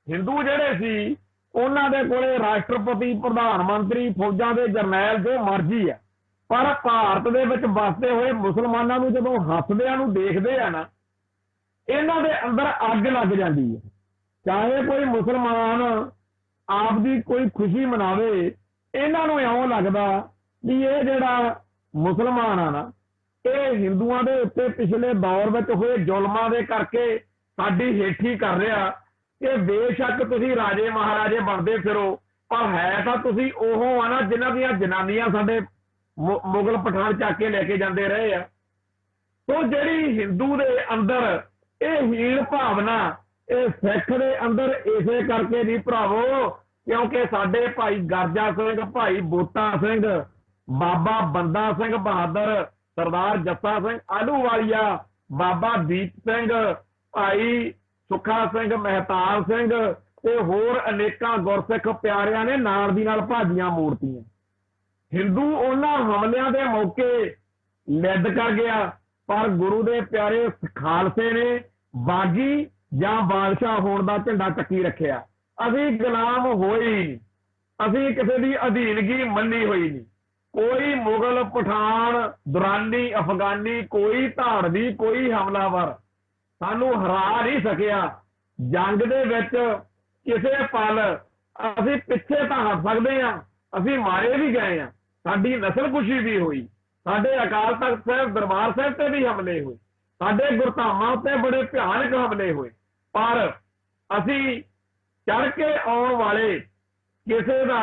ਹਿੰਦੂ ਜਿਹੜੇ ਸੀ ਉਹਨਾਂ ਦੇ ਕੋਲੇ ਰਾਸ਼ਟਰਪਤੀ, ਪ੍ਰਧਾਨ ਮੰਤਰੀ, ਫੌਜਾਂ ਦੇ ਜਰਨੈਲ ਜੋ ਮਰਜ਼ੀ ਆ, ਪਰ ਭਾਰਤ ਦੇ ਵਿੱਚ ਵਸਦੇ ਹੋਏ ਮੁਸਲਮਾਨਾਂ ਨੂੰ ਜਦੋਂ ਹੱਸਦਿਆਂ ਨੂੰ ਦੇਖਦੇ ਆ ਨਾ, ਇਹਨਾਂ ਦੇ ਅੰਦਰ ਅੱਗ ਲੱਗ ਜਾਂਦੀ ਹੈ। ਚਾਹੇ ਕੋਈ ਮੁਸਲਮਾਨ ਆਪ ਦੀ ਕੋਈ ਖੁਸ਼ੀ ਮਨਾਵੇ, ਇਹਨਾਂ ਨੂੰ ਇਉਂ ਲੱਗਦਾ ਵੀ ਇਹ ਜਿਹੜਾ ਮੁਸਲਮਾਨ ਆ ਨਾ, ਇਹ ਹਿੰਦੂਆਂ ਦੇ ਉੱਤੇ ਪਿਛਲੇ ਦੌਰ ਵਿੱਚ ਹੋਏ ਜ਼ੁਲਮਾਂ ਦੇ ਕਰਕੇ ਸਾਡੀ ਹੇਠੀ ਕਰ ਰਿਹਾ ਕਿ ਬੇਸ਼ੱਕ ਤੁਸੀਂ ਰਾਜੇ ਮਹਾਰਾਜੇ ਬਣਦੇ ਫਿਰੋ, ਪਰ ਹੈ ਤਾਂ ਤੁਸੀਂ ਉਹ ਆ ਨਾ ਜਿਨ੍ਹਾਂ ਦੀਆਂ ਜਨਾਨੀਆਂ ਸਾਡੇ ਮੁਗਲ ਪਠਾਨ ਚੱਕ ਕੇ ਲੈ ਕੇ ਜਾਂਦੇ ਰਹੇ ਆ। ਸੋ ਜਿਹੜੀ ਹਿੰਦੂ ਦੇ ਅੰਦਰ ਇਹ ਹੀਣ ਭਾਵਨਾ, ਇਹ ਸਿੱਖ ਦੇ ਅੰਦਰ ਇਸੇ ਕਰਕੇ ਨਹੀਂ ਭਰਾਵੋ, ਕਿਉਂਕਿ ਸਾਡੇ ਭਾਈ ਗਰਜਾ ਸਿੰਘ, ਭਾਈ ਬੋਤਾ ਸਿੰਘ, ਬਾਬਾ ਬੰਦਾ ਸਿੰਘ ਬਹਾਦਰ, ਸਰਦਾਰ ਜੱਸਾ ਸਿੰਘ ਆਹਲੂਵਾਲੀਆ, ਬਾਬਾ ਦੀਪ ਸਿੰਘ, ਭਾਈ ਸੁੱਖਾ ਸਿੰਘ, ਮਹਿਤਾਬ ਸਿੰਘ ਤੇ ਹੋਰ ਅਨੇਕਾਂ ਗੁਰਸਿੱਖ ਪਿਆਰਿਆਂ ਨੇ ਨਾਲ ਦੀ ਨਾਲ ਭਾਜੀਆਂ ਮੋੜਤੀਆਂ। ਹਿੰਦੂ ਉਹਨਾਂ ਹਮਲਿਆਂ ਦੇ ਮੌਕੇ ਲਿੱਦ ਕਰ ਗਿਆ, ਪਰ ਗੁਰੂ ਦੇ ਪਿਆਰੇ ਖਾਲਸੇ ਨੇ ਬਾਗੀ ਜਾਂ ਬਾਦਸ਼ਾਹ ਹੋਣ ਦਾ ਝੰਡਾ ਚੱਕੀ ਰੱਖਿਆ। ਅਸੀਂ ਗੁਲਾਮ ਹੋਏ ਨਹੀਂ, ਅਸੀਂ ਕਿਸੇ ਦੀ ਅਧੀਨਗੀ ਮੰਨੀ ਹੋਈ ਨਹੀਂ। ਕੋਈ ਮੁਗਲ, ਪਠਾਨ, ਦੁਰਾਨੀ, ਅਫਗਾਨੀ, ਕੋਈ ਧਾੜਵੀ, ਕੋਈ ਹਮਲਾਵਰ ਸਾਨੂੰ ਹਰਾ ਨਹੀਂ ਸਕਿਆ। ਜੰਗ ਦੇ ਵਿੱਚ ਕਿਸੇ ਪਲ ਅਸੀਂ ਪਿੱਛੇ ਤਾਂ ਹਟ ਸਕਦੇ ਹਾਂ, ਅਸੀਂ ਮਾਰੇ ਵੀ ਗਏ ਹਾਂ, ਸਾਡੀ ਨਸਲਕੁਸ਼ੀ ਵੀ ਹੋਈ, ਸਾਡੇ ਅਕਾਲ ਤਖਤ ਸਾਹਿਬ ਦਰਬਾਰ ਸਾਹਿਬ ਤੇ ਵੀ ਹਮਲੇ ਹੋਏ, ਸਾਡੇ ਗੁਰਧਾਮਾਂ ਉੱਤੇ ਬੜੇ ਭਿਆਨਕ ਹਮਲੇ ਹੋਏ, ਪਰ ਅਸੀਂ ਚੜ ਕੇ ਆਉਣ ਵਾਲੇ ਕਿਸੇ ਦਾ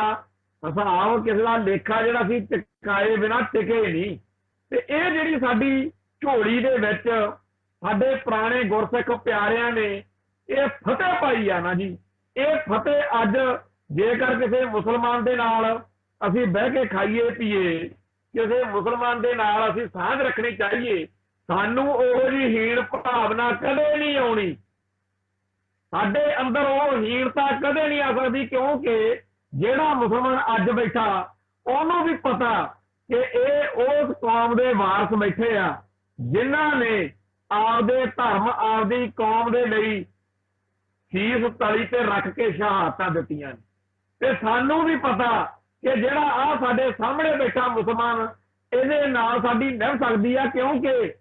ਹਿਸਾਬ, ਕਿਸੇ ਦਾ ਲੇਖਾ ਜਿਹੜਾ ਸੀ ਟਿਕਾਏ ਬਿਨਾਂ ਟਿਕੇ ਨਹੀਂ। ਤੇ ਇਹ ਜਿਹੜੀ ਸਾਡੀ ਝੋਲੀ ਦੇ ਵਿੱਚ ਸਾਡੇ ਪੁਰਾਣੇ ਗੁਰਸਿੱਖ ਪਿਆਰਿਆਂ ਨੇ ਇਹ ਫਤਿਹ ਪਾਈ ਆ ਨਾ ਜੀ, ਇਹ ਫਤਿਹ ਅੱਜ ਜੇਕਰ ਕਿਸੇ ਮੁਸਲਮਾਨ ਦੇ ਨਾਲ ਅਸੀਂ ਬਹਿ ਕੇ ਖਾਈਏ ਪੀਏ, ਕਿਸੇ ਮੁਸਲਮਾਨ ਦੇ ਨਾਲ ਅਸੀਂ ਸਾਂਝ ਰੱਖਣੀ ਚਾਹੀਏ, ਸਾਨੂੰ ਉਹ ਜਿਹੀ ਹੀਣ ਭਾਵਨਾ ਕਦੇ ਨਹੀਂ ਆਉਣੀ, ਸਾਡੇ ਅੰਦਰ ਉਹ ਹੀਣਤਾ ਕਦੇ ਨਹੀਂ ਆ ਸਕਦੀ, ਕਿਉਂਕਿ ਜਿਹੜਾ ਮੁਸਲਮਾਨ ਅੱਜ ਬੈਠਾ ਉਹਨੂੰ ਵੀ ਪਤਾ ਕਿ ਇਹ ਉਸ ਕੌਮ ਦੇ ਵਾਰਸ ਬੈਠੇ ਆ ਜਿਨ੍ਹਾਂ ਨੇ ਆਪਦੇ ਧਰਮ, ਆਪਦੀ ਕੌਮ ਦੇ ਲਈ ਸੀਸ ਤਲੀ ਤੇ ਰੱਖ ਕੇ ਸ਼ਹਾਦਤਾਂ ਦਿੱਤੀਆਂ ਨੇ। ਤੇ ਸਾਨੂੰ ਵੀ ਪਤਾ ਕਿ ਜਿਹੜਾ ਆ ਸਾਡੇ ਸਾਹਮਣੇ ਬੈਠਾ ਮੁਸਲਮਾਨ, ਇਹਦੇ ਨਾਲ ਸਾਡੀ ਨਿਭ ਸਕਦੀ ਆ, ਕਿਉਂਕਿ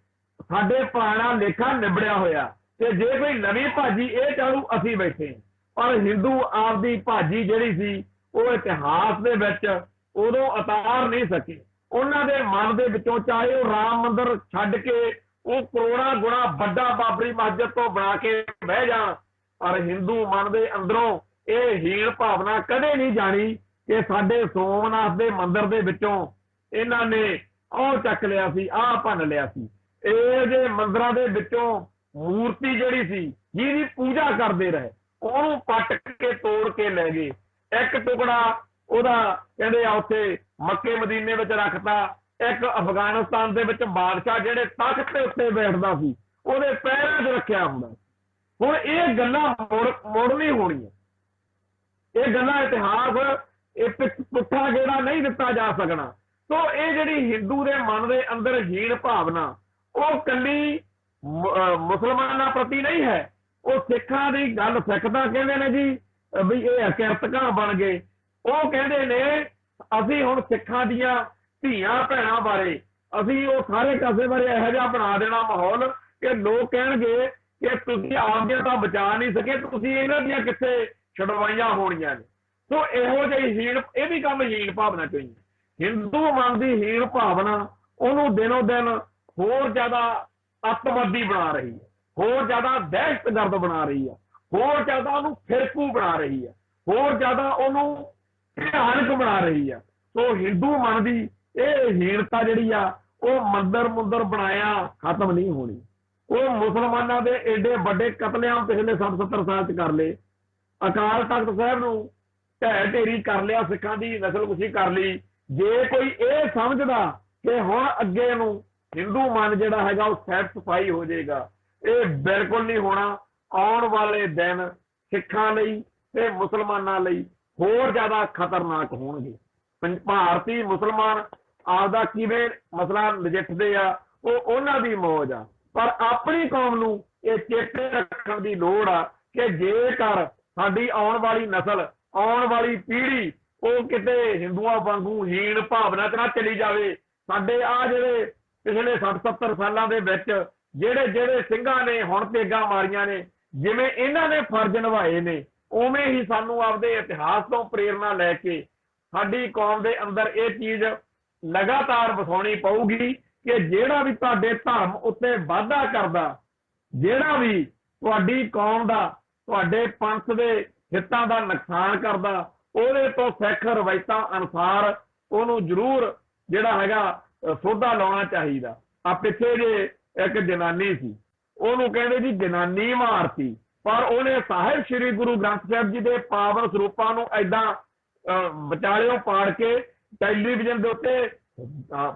ਸਾਡੇ ਪੁਰਾਣਾ ਲੇਖਾ ਨਿਬੜਿਆ ਹੋਇਆ, ਤੇ ਜੇ ਕੋਈ ਨਵੀਂ ਭਾਜੀ ਇਹ ਚਾਲੂ ਅਸੀਂ ਬੈਠੇ। ਪਰ ਹਿੰਦੂ ਆਪਦੀ ਭਾਜੀ ਜਿਹੜੀ ਸੀ ਉਹ ਇਤਿਹਾਸ ਦੇ ਵਿੱਚ ਉਦੋਂ ਉਤਾਰ ਨਹੀਂ ਸਕੇ। ਉਹਨਾਂ ਦੇ ਮਨ ਦੇ ਵਿੱਚੋਂ ਚਾਹੇ ਉਹ ਰਾਮ ਮੰਦਿਰ ਛੱਡ ਕੇ ਉਹ ਕਰੋੜਾਂ ਗੁਣਾ ਵੱਡਾ ਬਾਬਰੀ ਮਸਜਿਦ ਤੋਂ ਬਣਾ ਕੇ ਬਹਿ ਜਾਣ, ਪਰ ਹਿੰਦੂ ਮਨ ਦੇ ਅੰਦਰੋਂ ਇਹ ਹੀਣ ਭਾਵਨਾ ਕਦੇ ਨਹੀਂ ਜਾਣੀ ਕਿ ਸਾਡੇ ਸੋਮਨਾਥ ਦੇ ਮੰਦਿਰ ਦੇ ਵਿੱਚੋਂ ਇਹਨਾਂ ਨੇ ਉਹ ਚੱਕ ਲਿਆ ਸੀ, ਆਹ ਭੰਨ ਲਿਆ ਸੀ। ਇਹ ਜੇ ਮੰਦਿਰਾਂ ਦੇ ਵਿੱਚੋਂ ਮੂਰਤੀ ਜਿਹੜੀ ਸੀ ਜਿਹਦੀ ਪੂਜਾ ਕਰਦੇ ਰਹੇ, ਉਹਨੂੰ ਪੱਟ ਕੇ ਤੋੜ ਕੇ ਲੈ ਗਏ। ਇੱਕ ਟੁਕੜਾ ਉਹਦਾ ਕਹਿੰਦੇ ਆ ਉੱਥੇ ਮੱਕੇ ਮਦੀਨੇ ਵਿੱਚ ਰੱਖਤਾ, ਇੱਕ ਅਫਗਾਨਿਸਤਾਨ ਦੇ ਵਿੱਚ ਬਾਦਸ਼ਾਹ ਜਿਹੜੇ ਤਖਤ ਦੇ ਉੱਤੇ ਬੈਠਦਾ ਸੀ ਉਹਦੇ ਪੈਰਾਂ 'ਚ ਰੱਖਿਆ ਹੁੰਦਾ। ਹੁਣ ਇਹ ਗੱਲਾਂ ਮੁੜ ਨਹੀਂ ਹੋਣੀਆਂ, ਇਹ ਗੱਲਾਂ ਇਤਿਹਾਸ ਇਹ ਪੁੱਠਾ ਗੇੜਾ ਨਹੀਂ ਦਿੱਤਾ ਜਾ ਸਕਣਾ। ਸੋ ਇਹ ਜਿਹੜੀ ਹਿੰਦੂ ਦੇ ਮਨ ਦੇ ਅੰਦਰ ਹੀਣ ਭਾਵਨਾ ਉਹ ਕੱਲੀ ਮੁਸਲਮਾਨਾਂ ਪ੍ਰਤੀ ਨਹੀਂ ਹੈ, ਉਹ ਸਿੱਖਾਂ ਦੀ ਗੱਲ। ਸਿੱਖ ਤਾਂ ਕਹਿੰਦੇ ਨੇ ਜੀ ਵੀ ਇਹ ਅਕਿਰਤਕਾਂ ਬਣ ਗਏ, ਉਹ ਕਹਿੰਦੇ ਨੇ ਅਸੀਂ ਹੁਣ ਸਿੱਖਾਂ ਦੀਆਂ ਧੀਆਂ ਭੈਣਾਂ ਬਾਰੇ ਅਸੀਂ ਉਹ ਸਾਰੇ ਕਾਸੇ ਬਾਰੇ ਇਹੋ ਜਿਹਾ ਬਣਾ ਦੇਣਾ ਮਾਹੌਲ ਕਿ ਲੋਕ ਕਹਿਣਗੇ ਕਿ ਤੁਸੀਂ ਆਪਦੀਆਂ ਤਾਂ ਬਚਾ ਨਹੀਂ ਸਕੇ, ਤੁਸੀਂ ਇਹਨਾਂ ਦੀਆਂ ਕਿੱਥੇ ਛਡਵਾਈਆਂ ਹੋਣੀਆਂ ਨੇ। ਸੋ ਇਹੋ ਜਿਹੀ ਹੀਣ, ਇਹ ਵੀ ਕੰਮ ਹੀਣ ਭਾਵਨਾ ਚੋਂ ਹੀ। ਹਿੰਦੂ ਮਨ ਦੀ ਹੀਣ ਭਾਵਨਾ ਉਹਨੂੰ ਦਿਨੋਂ ਦਿਨ ਹੋਰ ਜ਼ਿਆਦਾ ਅੱਤਵਾਦੀ ਬਣਾ ਰਹੀ ਹੈ, ਹੋਰ ਜ਼ਿਆਦਾ ਦਹਿਸ਼ਤਗਰਦ ਬਣਾ ਰਹੀ ਹੈ, ਹੋਰ ਜ਼ਿਆਦਾ ਉਹਨੂੰ ਫਿਰਕੂ ਬਣਾ ਰਹੀ ਹੈ, ਹੋਰ ਜ਼ਿਆਦਾ ਉਹਨੂੰ ਭਿਆਨਕ ਬਣਾ ਰਹੀ ਹੈ। ਸੋ ਹਿੰਦੂ ਮਨ ਦੀ ਇਹ ਹੀਣਤਾ ਜਿਹੜੀ ਆ ਉਹ ਮੰਦਰ ਮੁੰਦਰ ਬਣਾਇਆ ਖਤਮ ਨਹੀਂ ਹੋਣੀ। ਉਹ ਮੁਸਲਮਾਨਾਂ ਦੇ ਏਡੇ ਵੱਡੇ ਕਤਲੇਆਮ ਪਿਛਲੇ 60-70 ਸਾਲ ਚ ਕਰ ਲਏ, ਅਕਾਲ ਤਖਤ ਸਾਹਿਬ ਨੂੰ ਢਹਿ ਢੇਰੀ ਕਰ ਲਿਆ, ਸਿੱਖਾਂ ਦੀ ਨਸਲਕੁਸ਼ੀ ਕਰ ਲਈ। ਜੇ ਕੋਈ ਇਹ ਸਮਝਦਾ ਕਿ ਹੁਣ ਅੱਗੇ ਨੂੰ ਹਿੰਦੂ ਮਨ ਜਿਹੜਾ ਹੈਗਾ ਉਹ ਸੈਟੀਸਫਾਈ ਹੋ ਜਾਏਗਾ, ਇਹ ਬਿਲਕੁਲ ਨਹੀਂ ਹੋਣਾ। ਆਉਣ ਵਾਲੇ ਦਿਨ ਸਿੱਖਾਂ ਲਈ ਤੇ ਮੁਸਲਮਾਨਾਂ ਲਈ ਹੋਰ ਜ਼ਿਆਦਾ ਖਤਰਨਾਕ ਹੋਣਗੇ। ਭਾਰਤੀ ਮੁਸਲਮਾਨ ਆਪਦਾ ਕਿਵੇਂ ਮਸਲਾ ਨਜਿੱਠਦੇ ਆ ਉਹ ਉਹਨਾਂ ਦੀ ਮੌਜ ਆ, ਪਰ ਆਪਣੀ ਕੌਮ ਨੂੰ ਇਹ ਚੇਤੇ ਰੱਖਣ ਦੀ ਲੋੜ ਆ ਕਿ ਜੇਕਰ ਸਾਡੀ ਆਉਣ ਵਾਲੀ ਨਸਲ, ਆਉਣ ਵਾਲੀ ਪੀੜ੍ਹੀ ਉਹ ਕਿਤੇ ਹਿੰਦੂਆਂ ਵਾਂਗੂ ਹੀਣ ਭਾਵਨਾ ਚ ਨਾ ਚਲੀ ਜਾਵੇ। ਸਾਡੇ ਆ ਜਿਹੜੇ ਪਿਛਲੇ 60-70 ਸਾਲਾਂ ਦੇ ਵਿੱਚ ਜਿਹੜੇ ਸਿੰਘਾਂ ਨੇ ਹੁਣ ਤੇਗਾਂ ਮਾਰੀਆਂ ਨੇ, ਜਿਵੇਂ ਇਹਨਾਂ ਨੇ ਫਰਜ਼ ਨਿਭਾਏ ਨੇ, ਉਵੇਂ ਹੀ ਸਾਨੂੰ ਆਪਦੇ ਇਤਿਹਾਸ ਤੋਂ ਪ੍ਰੇਰਨਾ ਲੈ ਕੇ ਸਾਡੀ ਕੌਮ ਦੇ ਅੰਦਰ ਇਹ ਚੀਜ਼ ਲਗਾਤਾਰ ਵਸਾਉਣੀ ਪਊਗੀ ਕਿ ਜਿਹੜਾ ਵੀ ਤੁਹਾਡੇ ਧਰਮ ਉੱਤੇ ਵਾਧਾ ਕਰਦਾ, ਜਿਹੜਾ ਵੀ ਤੁਹਾਡੀ ਕੌਮ ਦਾ, ਤੁਹਾਡੇ ਪੰਥ ਦੇ ਹਿੱਤਾਂ ਦਾ ਨੁਕਸਾਨ ਕਰਦਾ, ਉਹਦੇ ਤੋਂ ਸਿੱਖ ਰਵਾਇਤਾਂ ਅਨੁਸਾਰ ਉਹਨੂੰ ਜ਼ਰੂਰ ਜਿਹੜਾ ਹੈਗਾ ਸੋਧਾ ਲਾਉਣਾ ਚਾਹੀਦਾ। ਆ ਪਿੱਛੇ ਜੇ ਇੱਕ ਜਨਾਨੀ ਸੀ, ਉਹਨੂੰ ਕਹਿੰਦੇ ਜੀ ਜਨਾਨੀ ਮਾਰਤੀ, ਪਰ ਉਹਨੇ ਸਾਹਿਬ ਸ੍ਰੀ ਗੁਰੂ ਗ੍ਰੰਥ ਸਾਹਿਬ ਜੀ ਦੇ ਪਾਵਨ ਸਰੂਪਾਂ ਨੂੰ ਏਦਾਂ ਵਿਚਾਲਿਓਂ ਪਾੜ ਕੇ ਟੈਲੀਵਿਜ਼ਨ ਦੇ ਉੱਤੇ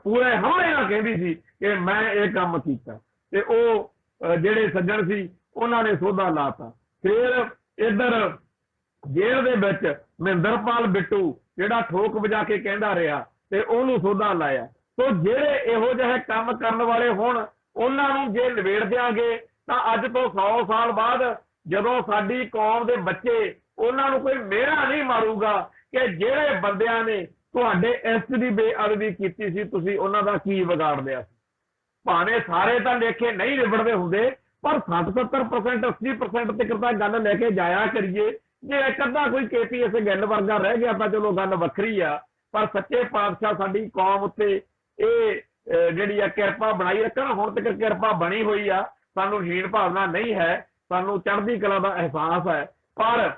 ਪੂਰੇ ਹਮਲੇ ਨਾਲ ਕਹਿੰਦੀ ਸੀ ਕਿ ਮੈਂ ਇਹ ਕੰਮ ਕੀਤਾ, ਤੇ ਉਹ ਜਿਹੜੇ ਸੱਜਣ ਸੀ ਉਹਨਾਂ ਨੇ ਸੋਧਾ ਲਾਤਾ। ਫਿਰ ਇੱਧਰ ਜੇਲ੍ਹ ਦੇ ਵਿੱਚ ਮਹਿੰਦਰਪਾਲ ਬਿੱਟੂ ਜਿਹੜਾ ਠੋਕ ਵਜਾ ਕੇ ਕਹਿੰਦਾ ਰਿਹਾ ਤੇ ਉਹਨੂੰ ਸੋਧਾ ਲਾਇਆ। ਸੋ ਜਿਹੜੇ ਇਹੋ ਜਿਹੇ ਕੰਮ ਕਰਨ ਵਾਲੇ ਹੋਣ ਉਹਨਾਂ ਨੂੰ ਜੇ ਨਿਬੇੜ ਦਿਆਂਗੇ ਤਾਂ ਅੱਜ ਤੋਂ 100 ਸਾਲ ਬਾਅਦ ਜਦੋਂ ਸਾਡੀ ਕੌਮ ਦੇ ਬੱਚੇ, ਉਹਨਾਂ ਨੂੰ ਕੋਈ ਮਿਹਣਾ ਨਹੀਂ ਮਾਰੂਗਾ ਕਿ ਜਿਹੜੇ ਬੰਦਿਆਂ ਨੇ ਤੁਹਾਡੇ ਇਸ ਦੀ ਬੇਅਦਬੀ ਕੀਤੀ ਸੀ ਤੁਸੀਂ ਉਹਨਾਂ ਦਾ ਕੀ ਵਿਗਾੜ ਲਿਆ ਸੀ। ਭਾਵੇਂ ਸਾਰੇ ਤਾਂ ਲੇਖੇ ਨਹੀਂ ਨਿਬੜਦੇ ਹੁੰਦੇ, ਪਰ 60-70% 80% ਤੱਕ ਤਾਂ ਗੱਲ ਲੈ ਕੇ ਜਾਇਆ ਕਰੀਏ। ਜੇ ਇੱਕ ਅੱਧਾ ਕੋਈ KPS ਗਿੱਲ ਵਰਗਾ ਰਹਿ ਗਿਆ ਤਾਂ ਚਲੋ ਗੱਲ ਵੱਖਰੀ ਆ, ਪਰ ਸੱਚੇ ਪਾਤਸ਼ਾਹ ਸਾਡੀ ਕੌਮ ਉੱਤੇ ਇਹ ਜਿਹੜੀ ਆ ਕਿਰਪਾ ਬਣਾਈ ਰੱਖਣ। ਹੁਣ ਤੱਕ ਕਿਰਪਾ ਬਣੀ ਹੋਈ ਆ, ਸਾਨੂੰ ਹੀਣ ਭਾਵਨਾ ਨਹੀਂ ਹੈ, ਸਾਨੂੰ ਚੜ੍ਹਦੀ ਕਲਾ ਦਾ ਅਹਿਸਾਸ ਹੈ। ਪਰ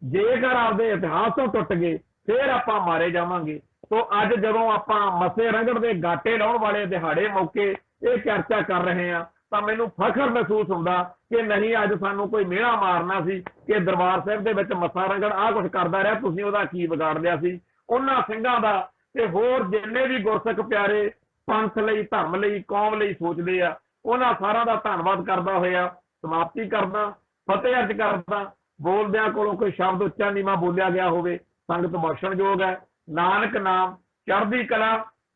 ਜੇਕਰ ਆਪਦੇ ਇਤਿਹਾਸ ਤੋਂ ਟੁੱਟ ਗਏ ਫਿਰ ਆਪਾਂ ਮਾਰੇ ਜਾਵਾਂਗੇ। ਸੋ ਅੱਜ ਜਦੋਂ ਆਪਾਂ ਮੱਸੇ ਰੰਗੜ ਦੇ ਗਾਟੇ ਲਾਉਣ ਵਾਲੇ ਦਿਹਾੜੇ ਮੌਕੇ ਇਹ ਚਰਚਾ ਕਰ ਰਹੇ ਆ ਤਾਂ ਮੈਨੂੰ ਫਖਰ ਮਹਿਸੂਸ ਹੁੰਦਾ ਕਿ ਨਹੀਂ, ਅੱਜ ਸਾਨੂੰ ਕੋਈ ਮਿਹਣਾ ਮਾਰਨਾ ਸੀ ਕਿ ਦਰਬਾਰ ਸਾਹਿਬ ਦੇ ਵਿੱਚ ਮੱਸਾ ਰੰਗੜ ਆਹ ਕੁਛ ਕਰਦਾ ਰਿਹਾ, ਤੁਸੀਂ ਉਹਦਾ ਕੀ ਵਿਗਾੜ ਲਿਆ ਸੀ। ਉਹਨਾਂ ਸਿੰਘਾਂ ਦਾ ਤੇ ਹੋਰ ਜਿੰਨੇ ਵੀ ਗੁਰਸਿੱਖ ਪਿਆਰੇ ਪੰਥ ਲਈ, ਧਰਮ ਲਈ, ਕੌਮ ਲਈ ਸੋਚਦੇ ਆ, ਉਹਨਾਂ ਸਾਰਿਆਂ ਦਾ ਧੰਨਵਾਦ ਕਰਦਾ ਹੋਇਆ ਸਮਾਪਤੀ ਕਰਦਾ। ਫਤਿਹ ਅਰਜ਼ ਕਰਦਾ। ਬੋਲਦਿਆਂ ਕੋਲੋਂ ਕੋਈ ਸ਼ਬਦ ਉੱਚਾ ਨੀਵਾਂ ਬੋਲਿਆ ਗਿਆ ਹੋਵੇ ਸੰਗਤ ਬਖਸ਼ਣਯੋਗ ਹੈ। ਨਾਨਕ ਨਾਮ ਚੜ੍ਹਦੀ ਕਲਾ,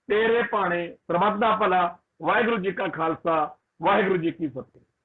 ਤੇਰੇ ਭਾਣੇ ਸਰਬੱਤ ਦਾ ਭਲਾ। ਵਾਹਿਗੁਰੂ ਜੀ ਕਾ ਖਾਲਸਾ, ਵਾਹਿਗੁਰੂ ਜੀ ਕੀ ਫਤਿਹ।